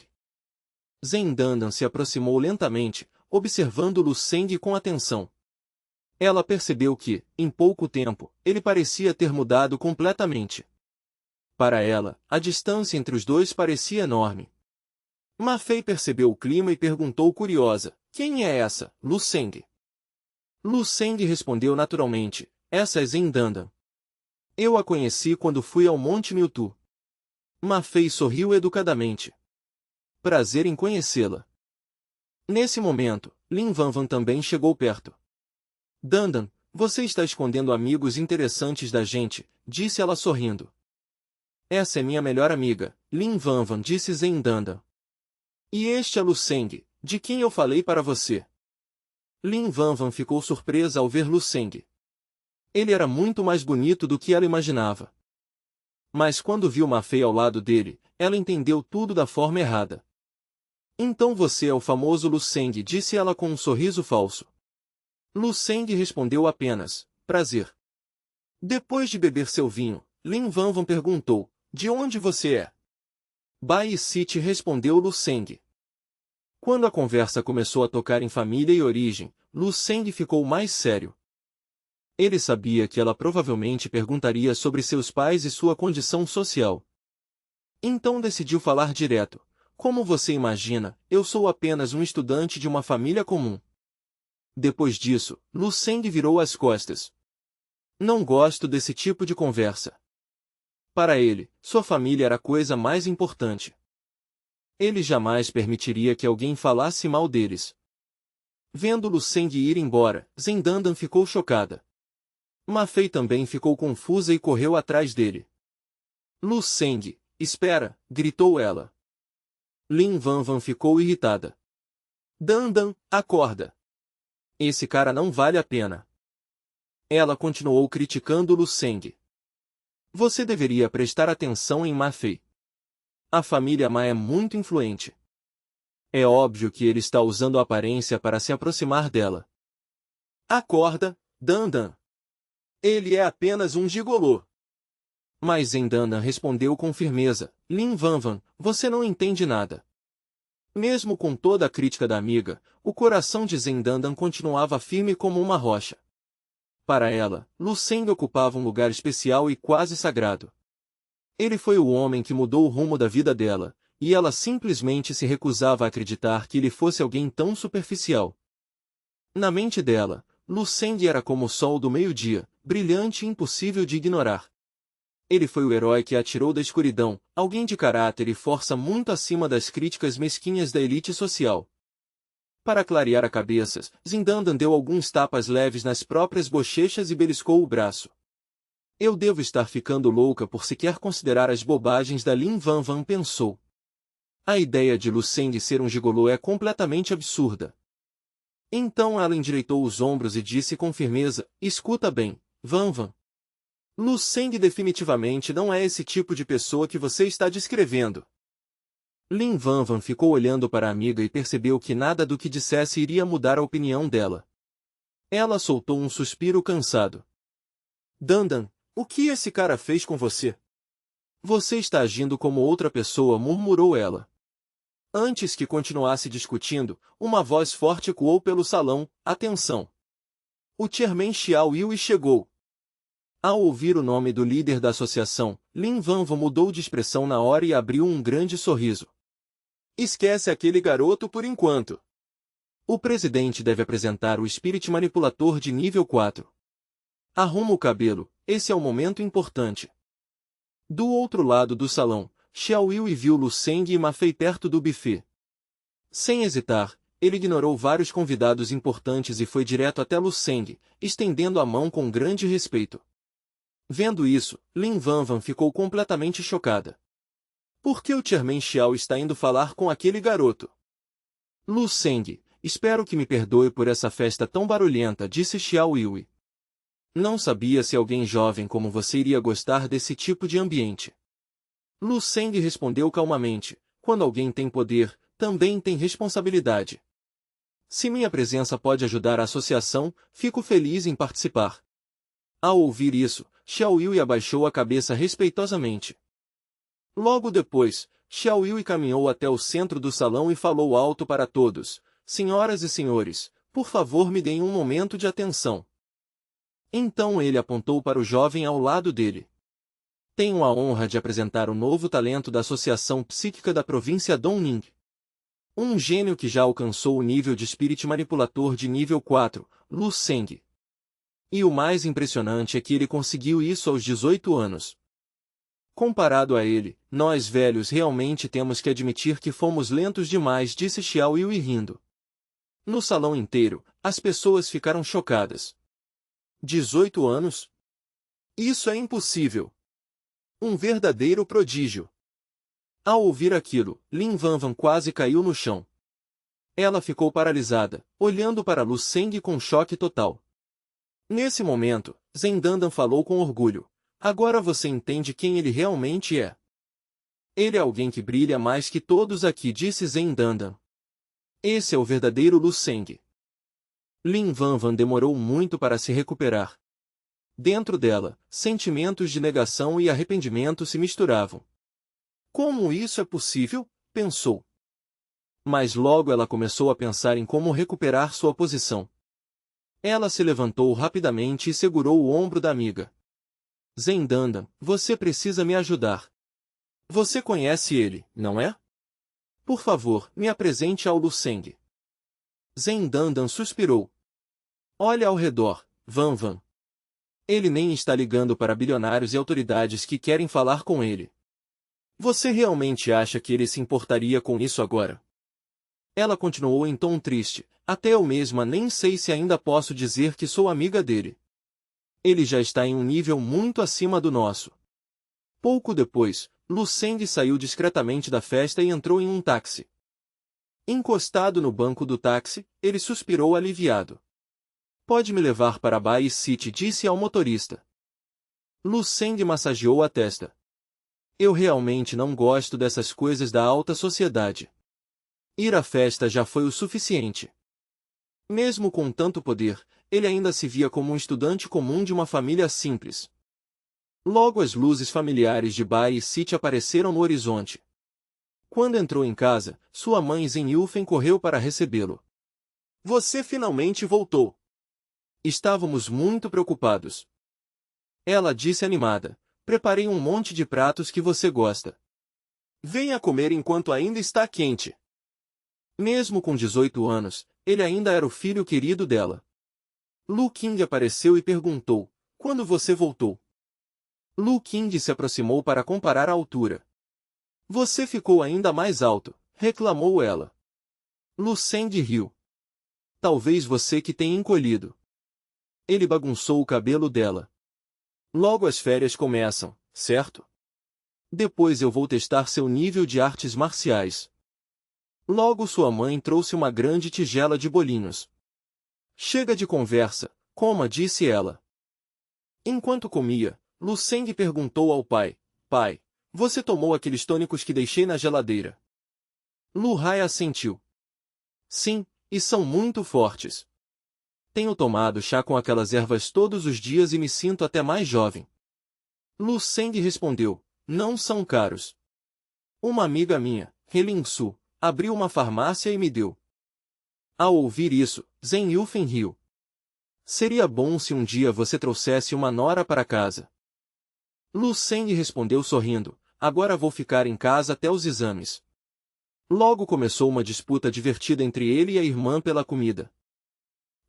Zhen Dandan se aproximou lentamente, observando Lu Seng com atenção. Ela percebeu que, em pouco tempo, ele parecia ter mudado completamente. Para ela, a distância entre os dois parecia enorme. Ma Fei percebeu o clima e perguntou curiosa, quem é essa, Lu Seng? Lu Seng respondeu naturalmente, essa é Zhen Dandan. Eu a conheci quando fui ao Monte Mewtwo. Ma Fei sorriu educadamente. Prazer em conhecê-la. Nesse momento, Lin Vanvan também chegou perto. Dandan, você está escondendo amigos interessantes da gente, disse ela sorrindo. Essa é minha melhor amiga, Lin Vanvan, disse Zhen Dandan. E este é Lu Seng, de quem eu falei para você. Lin Vanvan ficou surpresa ao ver Lu Seng. Ele era muito mais bonito do que ela imaginava. Mas quando viu Ma Fei ao lado dele, ela entendeu tudo da forma errada. Então você é o famoso Lu Seng, disse ela com um sorriso falso. Lu Seng respondeu apenas, prazer. Depois de beber seu vinho, Lin Vanvan perguntou, de onde você é? Bai City, respondeu Lu Seng. Quando a conversa começou a tocar em família e origem, Lu Seng ficou mais sério. Ele sabia que ela provavelmente perguntaria sobre seus pais e sua condição social. Então decidiu falar direto. Como você imagina, eu sou apenas um estudante de uma família comum. Depois disso, Lu Seng virou as costas. Não gosto desse tipo de conversa. Para ele, sua família era a coisa mais importante. Ele jamais permitiria que alguém falasse mal deles. Vendo Lu Seng ir embora, Zhen Dandan ficou chocada. Ma Fei também ficou confusa e correu atrás dele. Lu Seng, espera, gritou ela. Lin Vanvan ficou irritada. Dandan, acorda. Esse cara não vale a pena. Ela continuou criticando Lu Seng. Você deveria prestar atenção em Ma Fei. A família Ma é muito influente. É óbvio que ele está usando a aparência para se aproximar dela. Acorda, Dandan. Ele é apenas um gigolô. Mas Zhen Dandan respondeu com firmeza, Lin Vanvan, você não entende nada. Mesmo com toda a crítica da amiga, o coração de Zhen Dandan continuava firme como uma rocha. Para ela, Lu Seng ocupava um lugar especial e quase sagrado. Ele foi o homem que mudou o rumo da vida dela, e ela simplesmente se recusava a acreditar que ele fosse alguém tão superficial. Na mente dela, Lu Seng era como o sol do meio-dia, brilhante e impossível de ignorar. Ele foi o herói que a tirou da escuridão, alguém de caráter e força muito acima das críticas mesquinhas da elite social. Para clarear a cabeça, Zhen Dandan deu alguns tapas leves nas próprias bochechas e beliscou o braço. Eu devo estar ficando louca por sequer considerar as bobagens da Lin Vanvan, pensou. A ideia de Lu Seng ser um gigolô é completamente absurda. Então ela endireitou os ombros e disse com firmeza, escuta bem, Vanvan. Lu Seng definitivamente não é esse tipo de pessoa que você está descrevendo. Lin Vanvan ficou olhando para a amiga e percebeu que nada do que dissesse iria mudar a opinião dela. Ela soltou um suspiro cansado. Dandan, o que esse cara fez com você? Você está agindo como outra pessoa, murmurou ela. Antes que continuasse discutindo, uma voz forte ecoou pelo salão, atenção. O chairman Xiao Yui chegou. Ao ouvir o nome do líder da associação, Lin Vanvan mudou de expressão na hora e abriu um grande sorriso. Esquece aquele garoto por enquanto. O presidente deve apresentar o Spirit Manipulator de nível 4. Arruma o cabelo, esse é o momento importante. Do outro lado do salão, Xiao Yui viu Lu Seng e Ma Fei perto do buffet. Sem hesitar, ele ignorou vários convidados importantes e foi direto até Lu Seng, estendendo a mão com grande respeito. Vendo isso, Lin Vanvan ficou completamente chocada. Por que o chairman Xiao está indo falar com aquele garoto? Lu Seng, espero que me perdoe por essa festa tão barulhenta, disse Xiao Yui. Não sabia se alguém jovem como você iria gostar desse tipo de ambiente. Lu Seng respondeu calmamente, quando alguém tem poder, também tem responsabilidade. Se minha presença pode ajudar a associação, fico feliz em participar. Ao ouvir isso, Xiao Yui abaixou a cabeça respeitosamente. Logo depois, Xiao Yui caminhou até o centro do salão e falou alto para todos, senhoras e senhores, por favor me deem um momento de atenção. Então ele apontou para o jovem ao lado dele. Tenho a honra de apresentar o novo talento da Associação Psíquica da província Dongning. Um gênio que já alcançou o nível de Spirit Manipulator de nível 4, Lu Seng. E o mais impressionante é que ele conseguiu isso aos 18 anos. Comparado a ele, nós velhos realmente temos que admitir que fomos lentos demais, disse Xiao Yui rindo. No salão inteiro, as pessoas ficaram chocadas. 18 anos? Isso é impossível. Um verdadeiro prodígio. Ao ouvir aquilo, Lin Vanvan quase caiu no chão. Ela ficou paralisada, olhando para Lu Seng com choque total. Nesse momento, Zhen Dandan falou com orgulho. Agora você entende quem ele realmente é. Ele é alguém que brilha mais que todos aqui, disse Zhen Dandan. Esse é o verdadeiro Lu Seng. Lin Vanvan demorou muito para se recuperar. Dentro dela, sentimentos de negação e arrependimento se misturavam. Como isso é possível? Pensou. Mas logo ela começou a pensar em como recuperar sua posição. Ela se levantou rapidamente e segurou o ombro da amiga. Zhen Dandan, você precisa me ajudar. Você conhece ele, não é? Por favor, me apresente ao Lu Seng. Zhen Dandan suspirou. Olha ao redor, Vanvan. Ele nem está ligando para bilionários e autoridades que querem falar com ele. Você realmente acha que ele se importaria com isso agora? Ela continuou em tom triste, até eu mesma nem sei se ainda posso dizer que sou amiga dele. Ele já está em um nível muito acima do nosso. Pouco depois, Lu Seng saiu discretamente da festa e entrou em um táxi. Encostado no banco do táxi, ele suspirou aliviado. Pode me levar para Bai City, disse ao motorista. Lu Seng massageou a testa. Eu realmente não gosto dessas coisas da alta sociedade. Ir à festa já foi o suficiente. Mesmo com tanto poder, ele ainda se via como um estudante comum de uma família simples. Logo as luzes familiares de Bai City apareceram no horizonte. Quando entrou em casa, sua mãe Zhen Yufeng correu para recebê-lo. Você finalmente voltou. Estávamos muito preocupados. Ela disse animada. Preparei um monte de pratos que você gosta. Venha comer enquanto ainda está quente. Mesmo com 18 anos, ele ainda era o filho querido dela. Lu Qing apareceu e perguntou, quando você voltou? Lu Qing se aproximou para comparar a altura. Você ficou ainda mais alto, reclamou ela. Lu Seng riu. Talvez você que tenha encolhido. Ele bagunçou o cabelo dela. Logo as férias começam, certo? Depois eu vou testar seu nível de artes marciais. Logo sua mãe trouxe uma grande tigela de bolinhos. Chega de conversa, coma, disse ela. Enquanto comia, Lu Seng perguntou ao pai, pai, você tomou aqueles tônicos que deixei na geladeira? Lu Hai assentiu. Sim, e são muito fortes. Tenho tomado chá com aquelas ervas todos os dias e me sinto até mais jovem. Lu Seng respondeu, não são caros. Uma amiga minha, Helin Su, abriu uma farmácia e me deu. Ao ouvir isso, Zhen Yufeng riu. Seria bom se um dia você trouxesse uma nora para casa. Lu Seng respondeu sorrindo, agora vou ficar em casa até os exames. Logo começou uma disputa divertida entre ele e a irmã pela comida.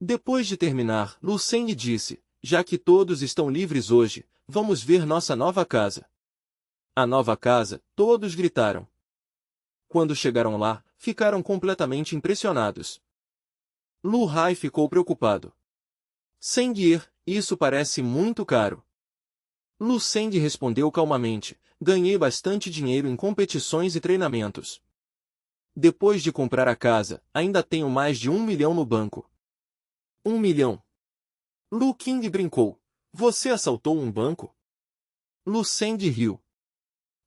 Depois de terminar, Lu Seng disse, já que todos estão livres hoje, vamos ver nossa nova casa. A nova casa, todos gritaram. Quando chegaram lá, ficaram completamente impressionados. Lu Hai ficou preocupado. Seng-ir, isso parece muito caro. Lu Seng respondeu calmamente, ganhei bastante dinheiro em competições e treinamentos. Depois de comprar a casa, ainda tenho mais de 1 milhão no banco. 1 milhão. Lu Qing brincou. Você assaltou um banco? Lu Seng riu.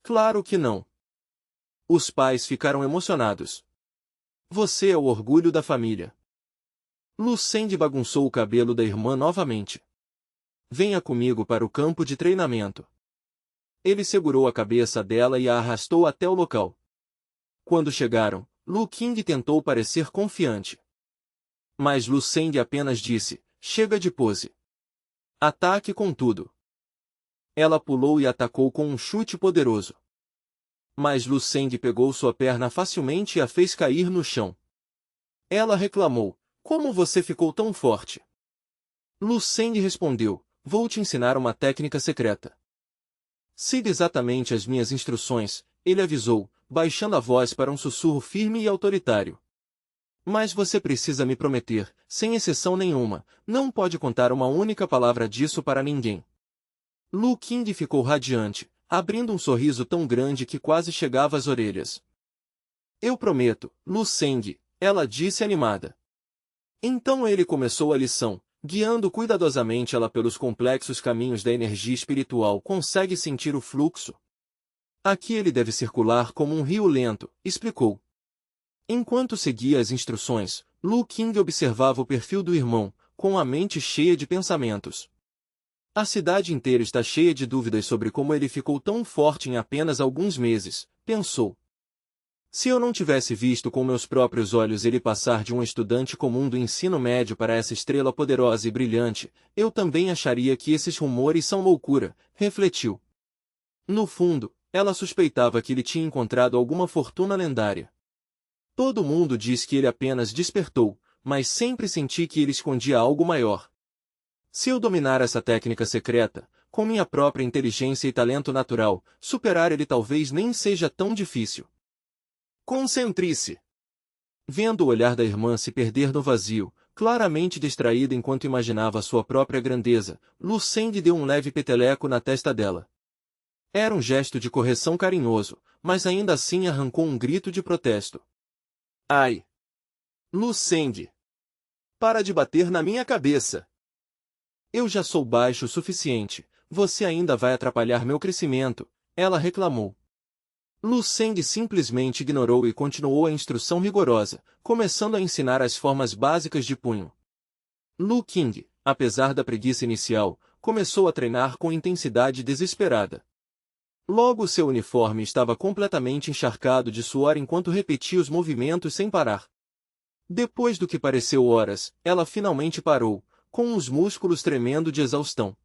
Claro que não. Os pais ficaram emocionados. Você é o orgulho da família. Lu Seng bagunçou o cabelo da irmã novamente. Venha comigo para o campo de treinamento. Ele segurou a cabeça dela e a arrastou até o local. Quando chegaram, Lu King tentou parecer confiante. Mas Lu Seng apenas disse, chega de pose. Ataque com tudo. Ela pulou e atacou com um chute poderoso. Mas Lu Seng pegou sua perna facilmente e a fez cair no chão. Ela reclamou, como você ficou tão forte? Lu Seng respondeu, vou te ensinar uma técnica secreta. Siga exatamente as minhas instruções, ele avisou, baixando a voz para um sussurro firme e autoritário. Mas você precisa me prometer, sem exceção nenhuma, não pode contar uma única palavra disso para ninguém. Lu King ficou radiante, abrindo um sorriso tão grande que quase chegava às orelhas. Eu prometo, Lu Seng, ela disse animada. Então ele começou a lição. Guiando cuidadosamente ela pelos complexos caminhos da energia espiritual, consegue sentir o fluxo. Aqui ele deve circular como um rio lento, explicou. Enquanto seguia as instruções, Lu King observava o perfil do irmão, com a mente cheia de pensamentos. A cidade inteira está cheia de dúvidas sobre como ele ficou tão forte em apenas alguns meses, pensou. Se eu não tivesse visto com meus próprios olhos ele passar de um estudante comum do ensino médio para essa estrela poderosa e brilhante, eu também acharia que esses rumores são loucura, refletiu. No fundo, ela suspeitava que ele tinha encontrado alguma fortuna lendária. Todo mundo diz que ele apenas despertou, mas sempre senti que ele escondia algo maior. Se eu dominar essa técnica secreta, com minha própria inteligência e talento natural, superar ele talvez nem seja tão difícil. Concentre-se. Vendo o olhar da irmã se perder no vazio, claramente distraída enquanto imaginava sua própria grandeza, Lu Seng deu um leve peteleco na testa dela. Era um gesto de correção carinhoso, mas ainda assim arrancou um grito de protesto. Ai! Lu Seng! Para de bater na minha cabeça! Eu já sou baixo o suficiente, você ainda vai atrapalhar meu crescimento, ela reclamou. Lu Seng simplesmente ignorou e continuou a instrução rigorosa, começando a ensinar as formas básicas de punho. Lu King, apesar da preguiça inicial, começou a treinar com intensidade desesperada. Logo seu uniforme estava completamente encharcado de suor enquanto repetia os movimentos sem parar. Depois do que pareceu horas, ela finalmente parou, com os músculos tremendo de exaustão.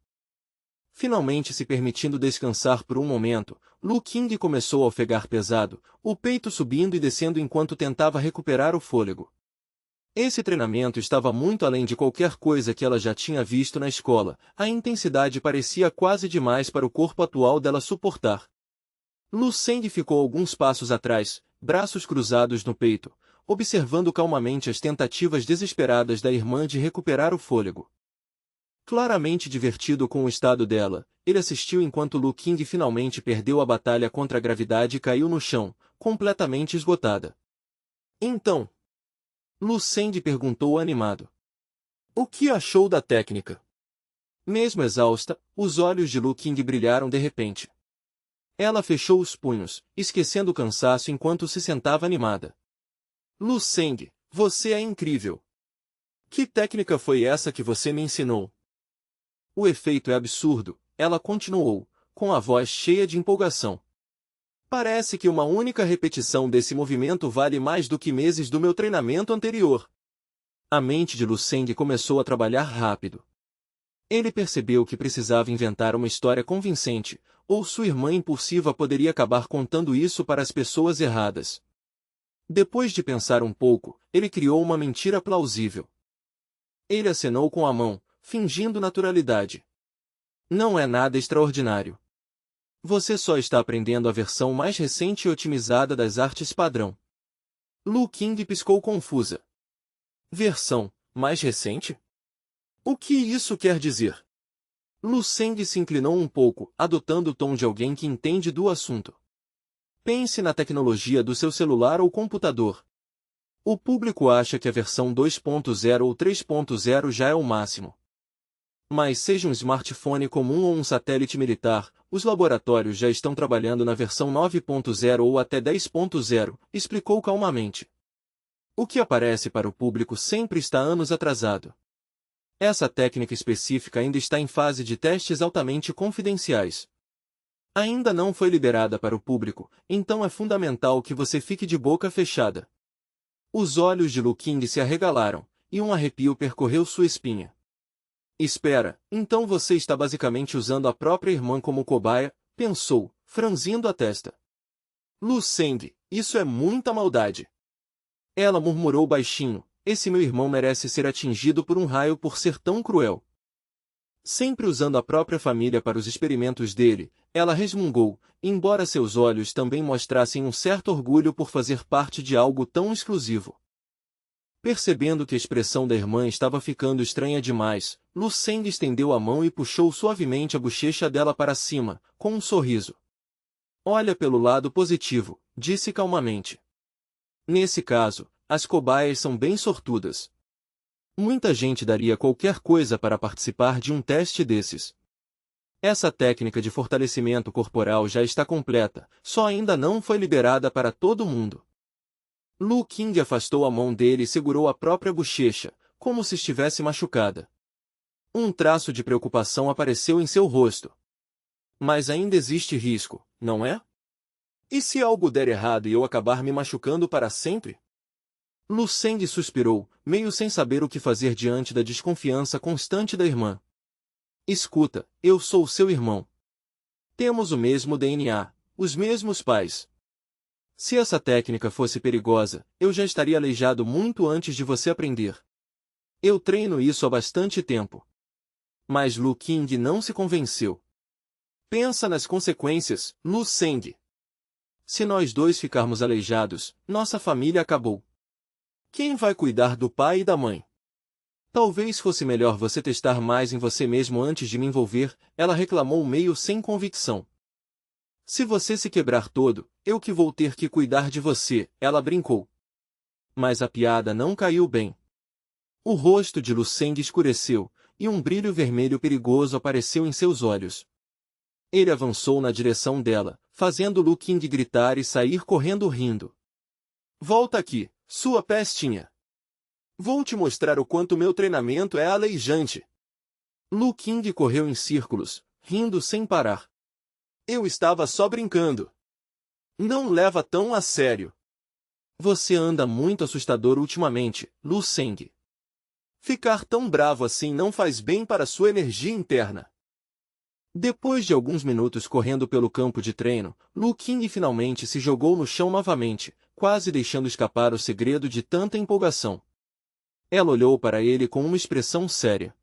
Finalmente se permitindo descansar por um momento, Lu King começou a ofegar pesado, o peito subindo e descendo enquanto tentava recuperar o fôlego. Esse treinamento estava muito além de qualquer coisa que ela já tinha visto na escola, a intensidade parecia quase demais para o corpo atual dela suportar. Lu Seng ficou alguns passos atrás, braços cruzados no peito, observando calmamente as tentativas desesperadas da irmã de recuperar o fôlego. Claramente divertido com o estado dela, ele assistiu enquanto Lu King finalmente perdeu a batalha contra a gravidade e caiu no chão, completamente esgotada. Então, Lu Seng perguntou animado. O que achou da técnica? Mesmo exausta, os olhos de Lu King brilharam de repente. Ela fechou os punhos, esquecendo o cansaço enquanto se sentava animada. Lu Seng, você é incrível. Que técnica foi essa que você me ensinou? O efeito é absurdo, ela continuou, com a voz cheia de empolgação. Parece que uma única repetição desse movimento vale mais do que meses do meu treinamento anterior. A mente de Lu Seng começou a trabalhar rápido. Ele percebeu que precisava inventar uma história convincente, ou sua irmã impulsiva poderia acabar contando isso para as pessoas erradas. Depois de pensar um pouco, ele criou uma mentira plausível. Ele acenou com a mão, fingindo naturalidade. Não é nada extraordinário. Você só está aprendendo a versão mais recente e otimizada das artes padrão. Lu King piscou confusa. Versão mais recente? O que isso quer dizer? Lu Seng se inclinou um pouco, adotando o tom de alguém que entende do assunto. Pense na tecnologia do seu celular ou computador. O público acha que a versão 2.0 ou 3.0 já é o máximo. Mas seja um smartphone comum ou um satélite militar, os laboratórios já estão trabalhando na versão 9.0 ou até 10.0, explicou calmamente. O que aparece para o público sempre está anos atrasado. Essa técnica específica ainda está em fase de testes altamente confidenciais. Ainda não foi liberada para o público, então é fundamental que você fique de boca fechada. Os olhos de Lu King se arregalaram, e um arrepio percorreu sua espinha. Espera, então você está basicamente usando a própria irmã como cobaia, pensou, franzindo a testa. Lu Seng, isso é muita maldade. Ela murmurou baixinho, esse meu irmão merece ser atingido por um raio por ser tão cruel. Sempre usando a própria família para os experimentos dele, ela resmungou, embora seus olhos também mostrassem um certo orgulho por fazer parte de algo tão exclusivo. Percebendo que a expressão da irmã estava ficando estranha demais, Lu Seng estendeu a mão e puxou suavemente a bochecha dela para cima, com um sorriso. Olha pelo lado positivo, disse calmamente. Nesse caso, as cobaias são bem sortudas. Muita gente daria qualquer coisa para participar de um teste desses. Essa técnica de fortalecimento corporal já está completa, só ainda não foi liberada para todo mundo. Lu King afastou a mão dele e segurou a própria bochecha, como se estivesse machucada. Um traço de preocupação apareceu em seu rosto. Mas ainda existe risco, não é? E se algo der errado e eu acabar me machucando para sempre? Lu Seng suspirou, meio sem saber o que fazer diante da desconfiança constante da irmã. Escuta, eu sou seu irmão. Temos o mesmo DNA, os mesmos pais. Se essa técnica fosse perigosa, eu já estaria aleijado muito antes de você aprender. Eu treino isso há bastante tempo. Mas Lu King não se convenceu. Pensa nas consequências, Lu Seng. Se nós dois ficarmos aleijados, nossa família acabou. Quem vai cuidar do pai e da mãe? Talvez fosse melhor você testar mais em você mesmo antes de me envolver, ela reclamou meio sem convicção. Se você se quebrar todo, eu que vou ter que cuidar de você, ela brincou. Mas a piada não caiu bem. O rosto de Lu Seng escureceu, e um brilho vermelho perigoso apareceu em seus olhos. Ele avançou na direção dela, fazendo Lu King gritar e sair correndo rindo. Volta aqui, sua pestinha. Vou te mostrar o quanto meu treinamento é aleijante. Lu King correu em círculos, rindo sem parar. Eu estava só brincando. Não leva tão a sério. Você anda muito assustador ultimamente, Lu Seng. Ficar tão bravo assim não faz bem para sua energia interna. Depois de alguns minutos correndo pelo campo de treino, Lu King finalmente se jogou no chão novamente, quase deixando escapar o segredo de tanta empolgação. Ela olhou para ele com uma expressão séria.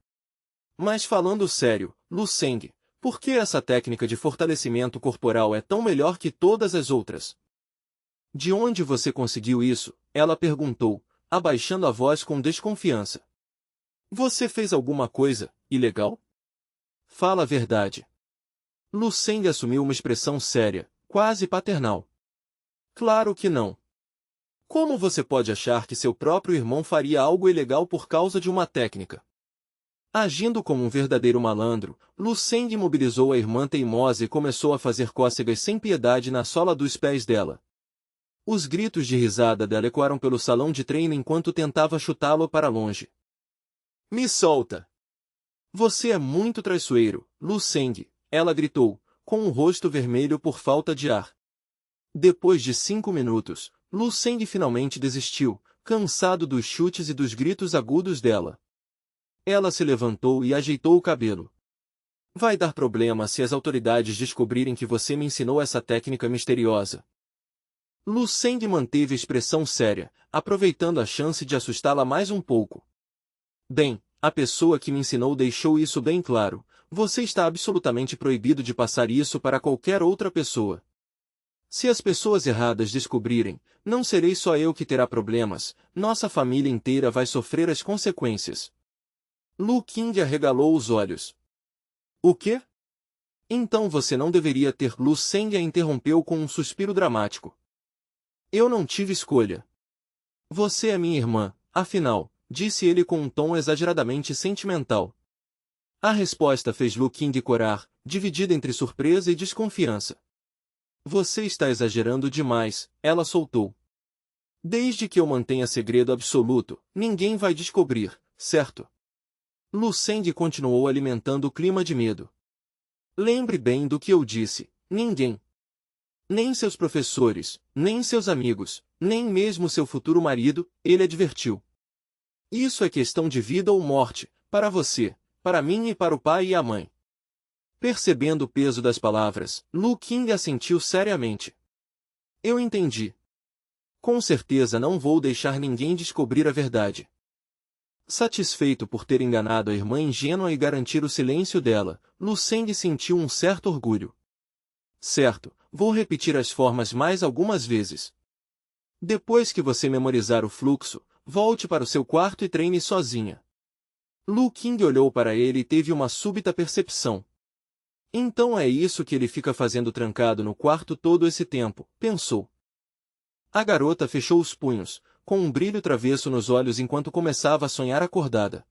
Mas falando sério, Lu Seng, por que essa técnica de fortalecimento corporal é tão melhor que todas as outras? De onde você conseguiu isso? Ela perguntou, abaixando a voz com desconfiança. Você fez alguma coisa ilegal? Fala a verdade. Lu Seng assumiu uma expressão séria, quase paternal. Claro que não. Como você pode achar que seu próprio irmão faria algo ilegal por causa de uma técnica? Agindo como um verdadeiro malandro, Lu Seng imobilizou a irmã teimosa e começou a fazer cócegas sem piedade na sola dos pés dela. Os gritos de risada dela ecoaram pelo salão de treino enquanto tentava chutá-lo para longe. Me solta! Você é muito traiçoeiro, Lu Seng, ela gritou, com o rosto vermelho por falta de ar. Depois de 5 minutos, Lu Seng finalmente desistiu, cansado dos chutes e dos gritos agudos dela. Ela se levantou e ajeitou o cabelo. Vai dar problema se as autoridades descobrirem que você me ensinou essa técnica misteriosa. Lu Seng manteve a expressão séria, aproveitando a chance de assustá-la mais um pouco. Bem, a pessoa que me ensinou deixou isso bem claro. Você está absolutamente proibido de passar isso para qualquer outra pessoa. Se as pessoas erradas descobrirem, não serei só eu que terá problemas, nossa família inteira vai sofrer as consequências. Lu King arregalou os olhos. O quê? Então você não deveria ter. Lu Seng a interrompeu com um suspiro dramático. Eu não tive escolha. Você é minha irmã, afinal, disse ele com um tom exageradamente sentimental. A resposta fez Lu Qing corar, dividida entre surpresa e desconfiança. Você está exagerando demais, ela soltou. Desde que eu mantenha segredo absoluto, ninguém vai descobrir, certo? Lu Seng continuou alimentando o clima de medo. Lembre bem do que eu disse, ninguém. Nem seus professores, nem seus amigos, nem mesmo seu futuro marido, ele advertiu. Isso é questão de vida ou morte, para você, para mim e para o pai e a mãe. Percebendo o peso das palavras, Lu Qing assentiu seriamente. Eu entendi. Com certeza não vou deixar ninguém descobrir a verdade. Satisfeito por ter enganado a irmã ingênua e garantir o silêncio dela, Lu Seng sentiu um certo orgulho. Certo, vou repetir as formas mais algumas vezes. Depois que você memorizar o fluxo, volte para o seu quarto e treine sozinha. Lu Qing olhou para ele e teve uma súbita percepção. Então é isso que ele fica fazendo trancado no quarto todo esse tempo, pensou. A garota fechou os punhos, com um brilho travesso nos olhos enquanto começava a sonhar acordada.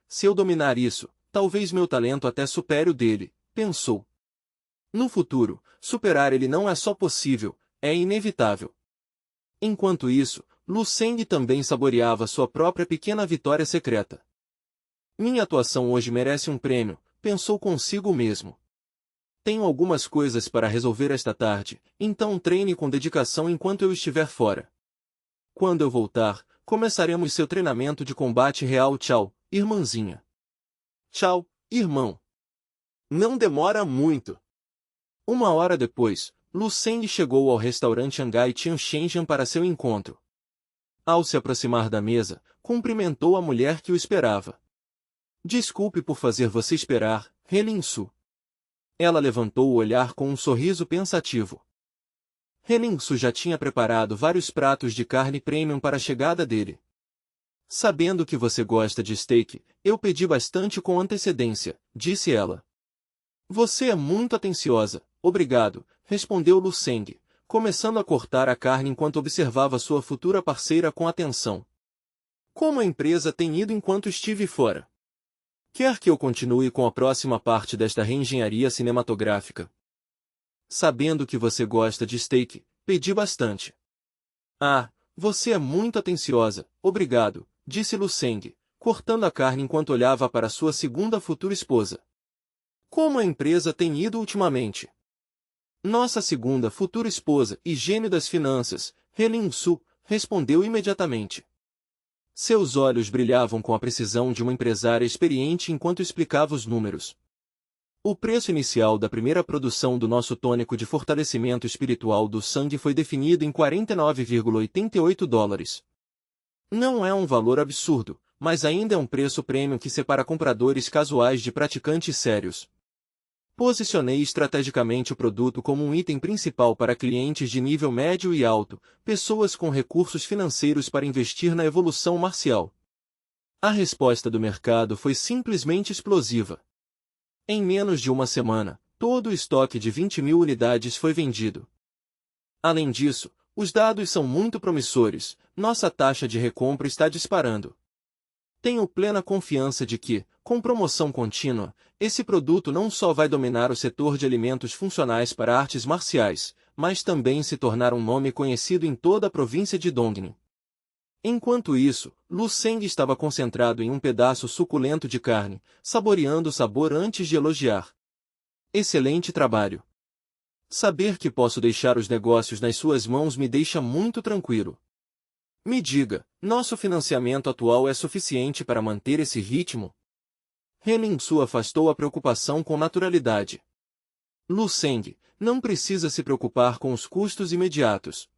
Se eu dominar isso, talvez meu talento até supere o dele, pensou. No futuro, superar ele não é só possível, é inevitável. Enquanto isso, Lu Seng também saboreava sua própria pequena vitória secreta. Minha atuação hoje merece um prêmio, pensou consigo mesmo. Tenho algumas coisas para resolver esta tarde, então treine com dedicação enquanto eu estiver fora. Quando eu voltar, começaremos seu treinamento de combate real. Tchau, irmãzinha. Tchau, irmão. Não demora muito. 1 hora depois, Lu Seng chegou ao restaurante Angai Tianshenzhen para seu encontro. Ao se aproximar da mesa, cumprimentou a mulher que o esperava. Desculpe por fazer você esperar, Helin Su. Ela levantou o olhar com um sorriso pensativo. Helin Su já tinha preparado vários pratos de carne premium para a chegada dele. Sabendo que você gosta de steak, eu pedi bastante com antecedência, disse ela. Você é muito atenciosa, obrigado, respondeu Lu Seng, começando a cortar a carne enquanto observava sua futura parceira com atenção. Como a empresa tem ido enquanto estive fora? Quer que eu continue com a próxima parte desta reengenharia cinematográfica? Sabendo que você gosta de steak, pedi bastante. Ah, você é muito atenciosa, obrigado, disse Lu Seng, cortando a carne enquanto olhava para sua segunda futura esposa. Como a empresa tem ido ultimamente? Nossa segunda futura esposa e gênio das finanças, Helin Su, respondeu imediatamente. Seus olhos brilhavam com a precisão de uma empresária experiente enquanto explicava os números. O preço inicial da primeira produção do nosso tônico de fortalecimento espiritual do sangue foi definido em $49,88. Não é um valor absurdo, mas ainda é um preço premium que separa compradores casuais de praticantes sérios. Posicionei estrategicamente o produto como um item principal para clientes de nível médio e alto, pessoas com recursos financeiros para investir na evolução marcial. A resposta do mercado foi simplesmente explosiva. Em menos de uma semana, todo o estoque de 20.000 unidades foi vendido. Além disso, os dados são muito promissores, nossa taxa de recompra está disparando. Tenho plena confiança de que, com promoção contínua, esse produto não só vai dominar o setor de alimentos funcionais para artes marciais, mas também se tornar um nome conhecido em toda a província de Dongni. Enquanto isso, Lu Seng estava concentrado em um pedaço suculento de carne, saboreando o sabor antes de elogiar. Excelente trabalho. Saber que posso deixar os negócios nas suas mãos me deixa muito tranquilo. Me diga, nosso financiamento atual é suficiente para manter esse ritmo? Helin Su afastou a preocupação com naturalidade. Lu Seng, não precisa se preocupar com os custos imediatos.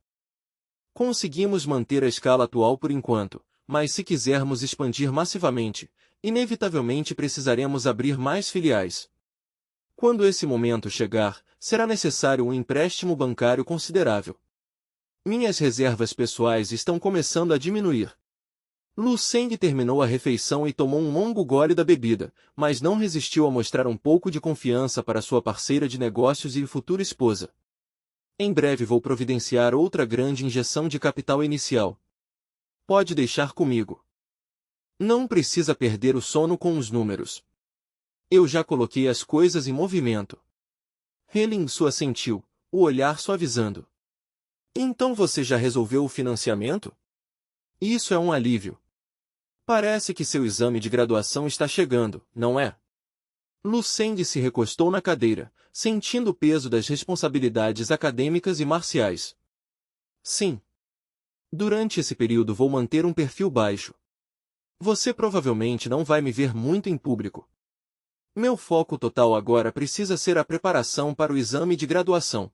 Conseguimos manter a escala atual por enquanto, mas se quisermos expandir massivamente, inevitavelmente precisaremos abrir mais filiais. Quando esse momento chegar, será necessário um empréstimo bancário considerável. Minhas reservas pessoais estão começando a diminuir. Lu Seng terminou a refeição e tomou um longo gole da bebida, mas não resistiu a mostrar um pouco de confiança para sua parceira de negócios e futura esposa. Em breve vou providenciar outra grande injeção de capital inicial. Pode deixar comigo. Não precisa perder o sono com os números. Eu já coloquei as coisas em movimento. He Ling-su assentiu, o olhar suavizando. Então você já resolveu o financiamento? Isso é um alívio. Parece que seu exame de graduação está chegando, não é? Lu Seng se recostou na cadeira, sentindo o peso das responsabilidades acadêmicas e marciais. Sim. Durante esse período vou manter um perfil baixo. Você provavelmente não vai me ver muito em público. Meu foco total agora precisa ser a preparação para o exame de graduação.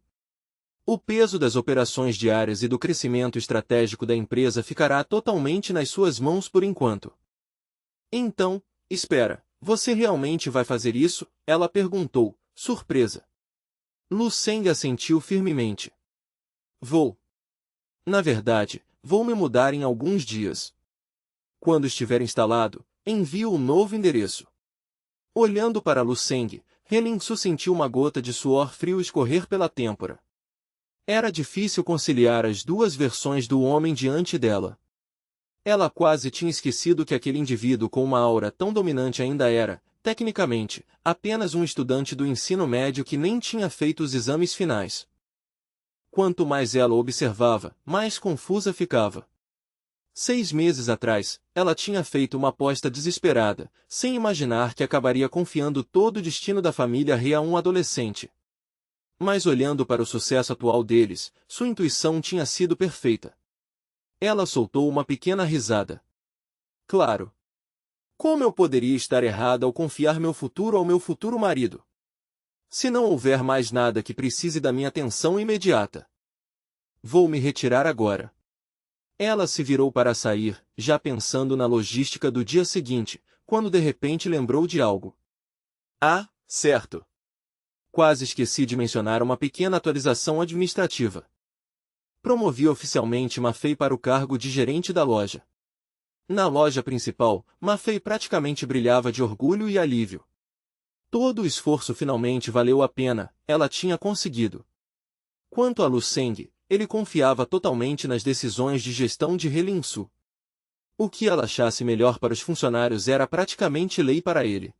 O peso das operações diárias e do crescimento estratégico da empresa ficará totalmente nas suas mãos por enquanto. Então, espera, você realmente vai fazer isso? Ela perguntou, surpresa. Lu Seng assentiu firmemente. Vou. Na verdade, vou me mudar em alguns dias. Quando estiver instalado, envio o novo endereço. Olhando para Lu Seng, He Ling-su sentiu uma gota de suor frio escorrer pela têmpora. Era difícil conciliar as duas versões do homem diante dela. Ela quase tinha esquecido que aquele indivíduo com uma aura tão dominante ainda era, tecnicamente, apenas um estudante do ensino médio que nem tinha feito os exames finais. Quanto mais ela observava, mais confusa ficava. 6 meses atrás, ela tinha feito uma aposta desesperada, sem imaginar que acabaria confiando todo o destino da família He a um adolescente. Mas olhando para o sucesso atual deles, sua intuição tinha sido perfeita. Ela soltou uma pequena risada. Claro. Como eu poderia estar errada ao confiar meu futuro ao meu futuro marido? Se não houver mais nada que precise da minha atenção imediata. Vou me retirar agora. Ela se virou para sair, já pensando na logística do dia seguinte, quando de repente lembrou de algo. Ah, certo. Quase esqueci de mencionar uma pequena atualização administrativa. Promovi oficialmente Ma Fei para o cargo de gerente da loja. Na loja principal, Ma Fei praticamente brilhava de orgulho e alívio. Todo o esforço finalmente valeu a pena, ela tinha conseguido. Quanto a Lu Seng, ele confiava totalmente nas decisões de gestão de He Ling-su. O que ela achasse melhor para os funcionários era praticamente lei para ele.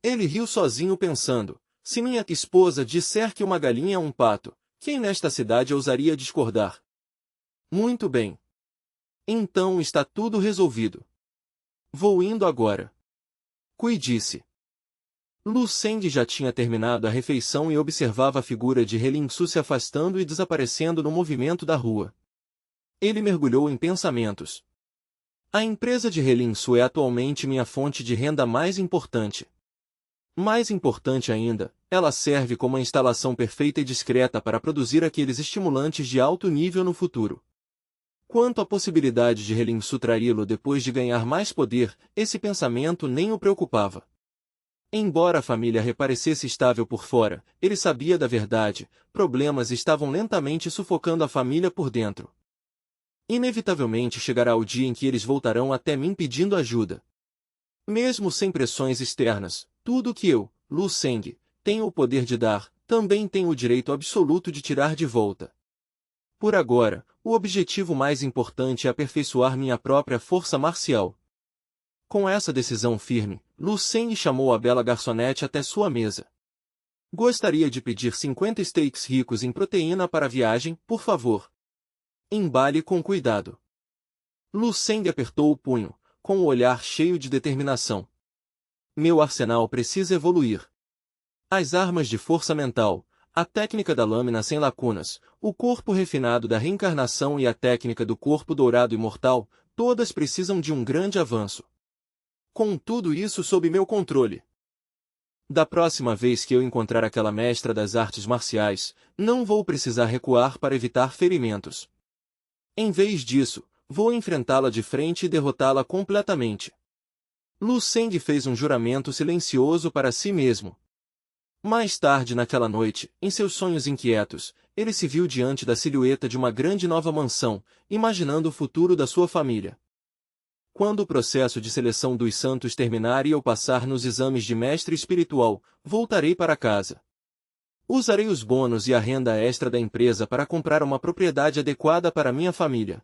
Ele riu sozinho pensando, se minha esposa disser que uma galinha é um pato, quem nesta cidade ousaria discordar? Muito bem. Então está tudo resolvido. Vou indo agora. Cuide-se. Lu Seng já tinha terminado a refeição e observava a figura de He Ling-su se afastando e desaparecendo no movimento da rua. Ele mergulhou em pensamentos. A empresa de He Ling-su é atualmente minha fonte de renda mais importante. Mais importante ainda, ela serve como a instalação perfeita e discreta para produzir aqueles estimulantes de alto nível no futuro. Quanto à possibilidade de He Ling-su traí-lo depois de ganhar mais poder, esse pensamento nem o preocupava. Embora a família reparecesse estável por fora, ele sabia da verdade, problemas estavam lentamente sufocando a família por dentro. Inevitavelmente chegará o dia em que eles voltarão até mim pedindo ajuda. Mesmo sem pressões externas, tudo que eu, Lu Seng, tenho o poder de dar, também tenho o direito absoluto de tirar de volta. Por agora, o objetivo mais importante é aperfeiçoar minha própria força marcial. Com essa decisão firme, Lu Seng chamou a bela garçonete até sua mesa. Gostaria de pedir 50 steaks ricos em proteína para a viagem, por favor. Embale com cuidado. Lu Seng apertou o punho, com o olhar cheio de determinação. Meu arsenal precisa evoluir. As armas de força mental, a técnica da lâmina sem lacunas, o corpo refinado da reencarnação e a técnica do corpo dourado imortal, todas precisam de um grande avanço. Com tudo isso sob meu controle. Da próxima vez que eu encontrar aquela mestra das artes marciais, não vou precisar recuar para evitar ferimentos. Em vez disso, vou enfrentá-la de frente e derrotá-la completamente. Lu Seng fez um juramento silencioso para si mesmo. Mais tarde naquela noite, em seus sonhos inquietos, ele se viu diante da silhueta de uma grande nova mansão, imaginando o futuro da sua família. Quando o processo de seleção dos santos terminar e eu passar nos exames de mestre espiritual, voltarei para casa. Usarei os bônus e a renda extra da empresa para comprar uma propriedade adequada para minha família.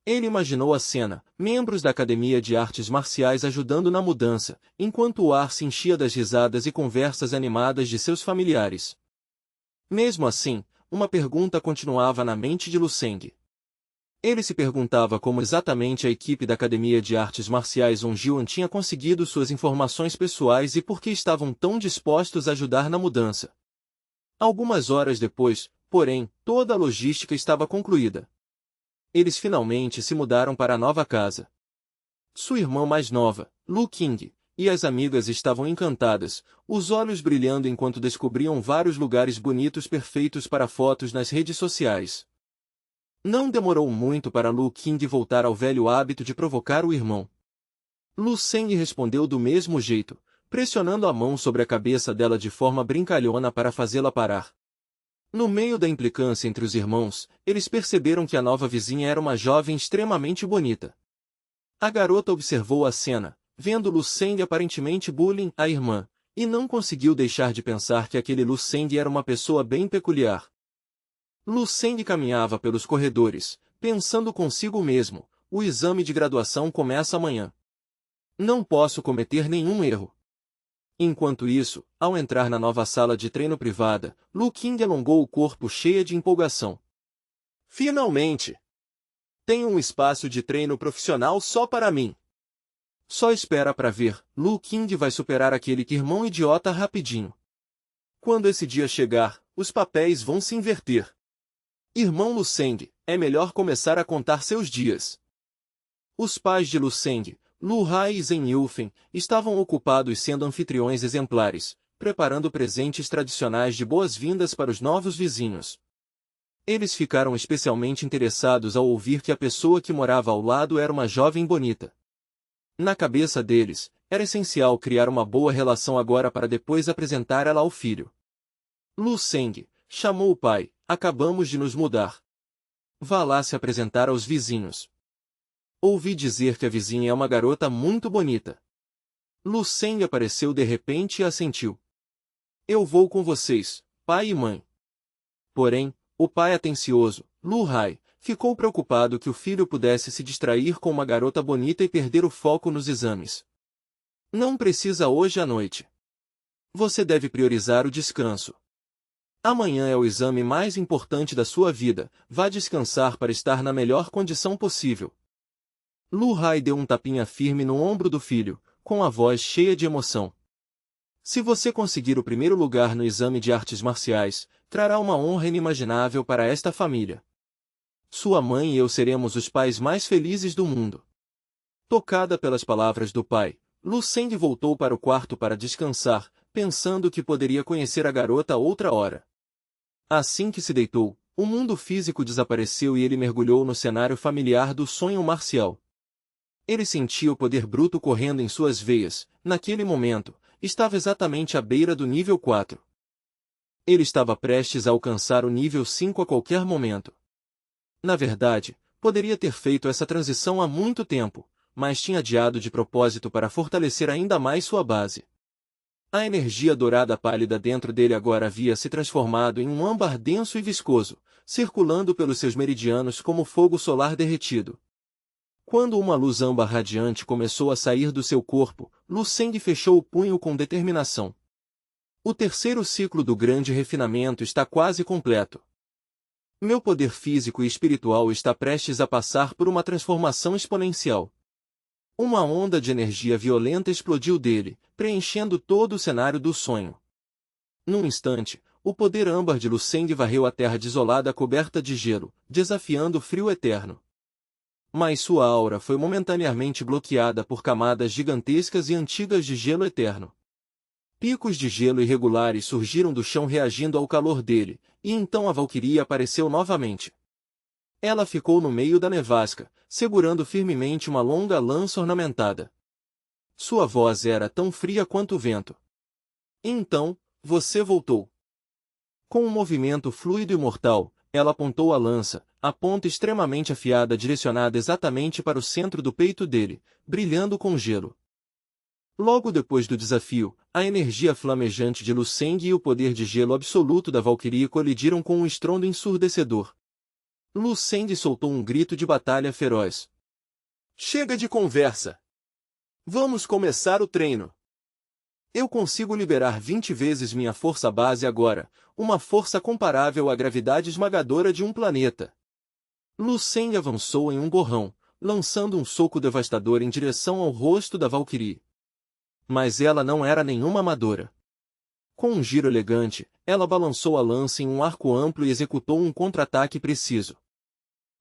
Ele imaginou a cena, membros da Academia de Artes Marciais ajudando na mudança, enquanto o ar se enchia das risadas e conversas animadas de seus familiares. Mesmo assim, uma pergunta continuava na mente de Lu Seng. Ele se perguntava como exatamente a equipe da Academia de Artes Marciais Onjiuan tinha conseguido suas informações pessoais e por que estavam tão dispostos a ajudar na mudança. Algumas horas depois, porém, toda a logística estava concluída. Eles finalmente se mudaram para a nova casa. Sua irmã mais nova, Lu Qing, e as amigas estavam encantadas, os olhos brilhando enquanto descobriam vários lugares bonitos perfeitos para fotos nas redes sociais. Não demorou muito para Lu Qing voltar ao velho hábito de provocar o irmão. Lu Seng respondeu do mesmo jeito, pressionando a mão sobre a cabeça dela de forma brincalhona para fazê-la parar. No meio da implicância entre os irmãos, eles perceberam que a nova vizinha era uma jovem extremamente bonita. A garota observou a cena, vendo Lu Seng aparentemente bullying a irmã, e não conseguiu deixar de pensar que aquele Lu Seng era uma pessoa bem peculiar. Lu Seng caminhava pelos corredores, pensando consigo mesmo, o exame de graduação começa amanhã. Não posso cometer nenhum erro. Enquanto isso, ao entrar na nova sala de treino privada, Lu Qing alongou o corpo cheia de empolgação. Finalmente! Tenho um espaço de treino profissional só para mim. Só espera para ver, Lu Qing vai superar aquele irmão idiota rapidinho. Quando esse dia chegar, os papéis vão se inverter. Irmão Lu Seng, é melhor começar a contar seus dias. Os pais de Lu Seng, Lu Hai e Zhen Yufeng, estavam ocupados sendo anfitriões exemplares, preparando presentes tradicionais de boas-vindas para os novos vizinhos. Eles ficaram especialmente interessados ao ouvir que a pessoa que morava ao lado era uma jovem bonita. Na cabeça deles, era essencial criar uma boa relação agora para depois apresentar ela ao filho. Lu Seng, chamou o pai, acabamos de nos mudar. Vá lá se apresentar aos vizinhos. Ouvi dizer que a vizinha é uma garota muito bonita. Lu Seng apareceu de repente e assentiu. Eu vou com vocês, pai e mãe. Porém, o pai atencioso, Lu Hai, ficou preocupado que o filho pudesse se distrair com uma garota bonita e perder o foco nos exames. Não precisa hoje à noite. Você deve priorizar o descanso. Amanhã é o exame mais importante da sua vida, vá descansar para estar na melhor condição possível. Lu Hai deu um tapinha firme no ombro do filho, com a voz cheia de emoção. Se você conseguir o primeiro lugar no exame de artes marciais, trará uma honra inimaginável para esta família. Sua mãe e eu seremos os pais mais felizes do mundo. Tocada pelas palavras do pai, Lu Seng voltou para o quarto para descansar, pensando que poderia conhecer a garota outra hora. Assim que se deitou, o mundo físico desapareceu e ele mergulhou no cenário familiar do sonho marcial. Ele sentia o poder bruto correndo em suas veias, naquele momento, estava exatamente à beira do nível 4. Ele estava prestes a alcançar o nível 5 a qualquer momento. Na verdade, poderia ter feito essa transição há muito tempo, mas tinha adiado de propósito para fortalecer ainda mais sua base. A energia dourada pálida dentro dele agora havia se transformado em um âmbar denso e viscoso, circulando pelos seus meridianos como fogo solar derretido. Quando uma luz âmbar radiante começou a sair do seu corpo, Lu Seng fechou o punho com determinação. O terceiro ciclo do grande refinamento está quase completo. Meu poder físico e espiritual está prestes a passar por uma transformação exponencial. Uma onda de energia violenta explodiu dele, preenchendo todo o cenário do sonho. Num instante, o poder âmbar de Lu Seng varreu a terra desolada coberta de gelo, desafiando o frio eterno. Mas sua aura foi momentaneamente bloqueada por camadas gigantescas e antigas de gelo eterno. Picos de gelo irregulares surgiram do chão reagindo ao calor dele, e então a Valquiria apareceu novamente. Ela ficou no meio da nevasca, segurando firmemente uma longa lança ornamentada. Sua voz era tão fria quanto o vento. Então, você voltou. Com um movimento fluido e mortal, ela apontou a lança, a ponta extremamente afiada direcionada exatamente para o centro do peito dele, brilhando com gelo. Logo depois do desafio, a energia flamejante de Lu Seng e o poder de gelo absoluto da Valquiria colidiram com um estrondo ensurdecedor. Lu Seng soltou um grito de batalha feroz. Chega de conversa! Vamos começar o treino! Eu consigo liberar 20 vezes minha força base agora, uma força comparável à gravidade esmagadora de um planeta. Lu Seng avançou em um borrão, lançando um soco devastador em direção ao rosto da Valkyrie. Mas ela não era nenhuma amadora. Com um giro elegante, ela balançou a lança em um arco amplo e executou um contra-ataque preciso.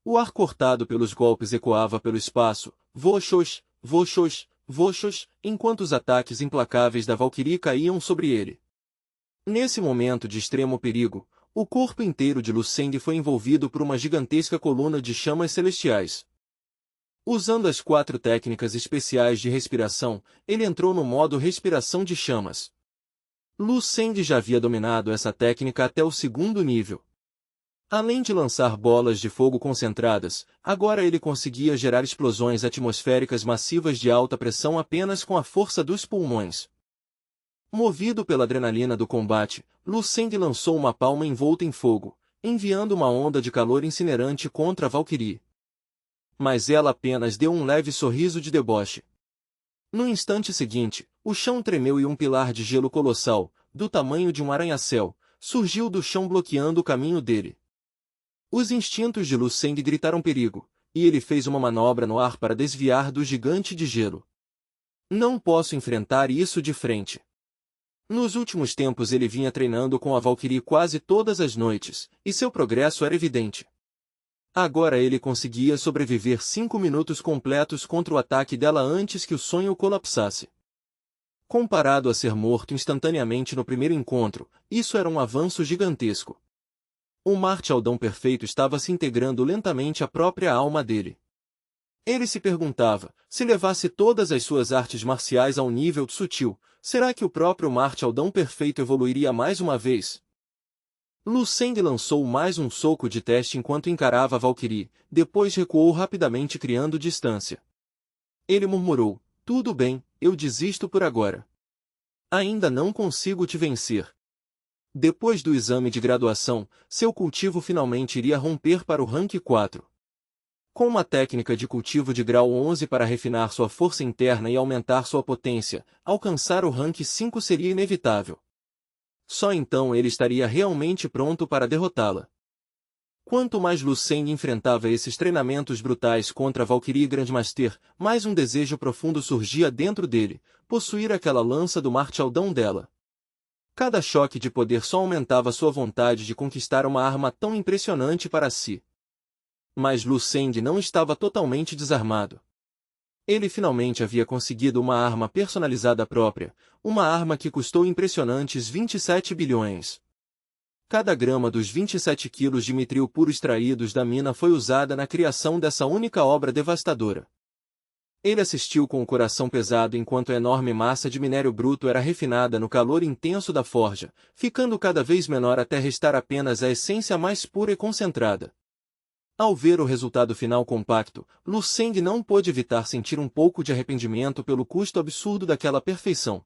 O ar cortado pelos golpes ecoava pelo espaço, voxos, voxos, voxos, enquanto os ataques implacáveis da Valkyrie caíam sobre ele. Nesse momento de extremo perigo, o corpo inteiro de Lu Seng foi envolvido por uma gigantesca coluna de chamas celestiais. Usando as 4 técnicas especiais de respiração, ele entrou no modo respiração de chamas. Lu Seng já havia dominado essa técnica até o 2º nível. Além de lançar bolas de fogo concentradas, agora ele conseguia gerar explosões atmosféricas massivas de alta pressão apenas com a força dos pulmões. Movido pela adrenalina do combate, Lu Seng lançou uma palma envolta em fogo, enviando uma onda de calor incinerante contra a Valkyrie. Mas ela apenas deu um leve sorriso de deboche. No instante seguinte, o chão tremeu e um pilar de gelo colossal, do tamanho de um arranha-céu, surgiu do chão bloqueando o caminho dele. Os instintos de Lu Seng gritaram perigo, e ele fez uma manobra no ar para desviar do gigante de gelo. Não posso enfrentar isso de frente. Nos últimos tempos ele vinha treinando com a Valkyrie quase todas as noites, e seu progresso era evidente. Agora ele conseguia sobreviver 5 minutos completos contra o ataque dela antes que o sonho colapsasse. Comparado a ser morto instantaneamente no primeiro encontro, isso era um avanço gigantesco. O Martialdão perfeito estava se integrando lentamente à própria alma dele. Ele se perguntava, se levasse todas as suas artes marciais ao nível sutil, será que o próprio Martialdão perfeito evoluiria mais uma vez? Lu Seng lançou mais um soco de teste enquanto encarava a Valkyrie, depois recuou rapidamente criando distância. Ele murmurou, tudo bem, eu desisto por agora. Ainda não consigo te vencer. Depois do exame de graduação, seu cultivo finalmente iria romper para o rank 4. Com uma técnica de cultivo de grau 11 para refinar sua força interna e aumentar sua potência, alcançar o rank 5 seria inevitável. Só então ele estaria realmente pronto para derrotá-la. Quanto mais Lu Seng enfrentava esses treinamentos brutais contra a Valkyrie Grandmaster, mais um desejo profundo surgia dentro dele, possuir aquela lança do Martialdão dela. Cada choque de poder só aumentava sua vontade de conquistar uma arma tão impressionante para si. Mas Lu Seng não estava totalmente desarmado. Ele finalmente havia conseguido uma arma personalizada própria, uma arma que custou impressionantes 27 bilhões. Cada grama dos 27 quilos de mitril puro extraídos da mina foi usada na criação dessa única obra devastadora. Ele assistiu com o coração pesado enquanto a enorme massa de minério bruto era refinada no calor intenso da forja, ficando cada vez menor até restar apenas a essência mais pura e concentrada. Ao ver o resultado final compacto, Lu Seng não pôde evitar sentir um pouco de arrependimento pelo custo absurdo daquela perfeição.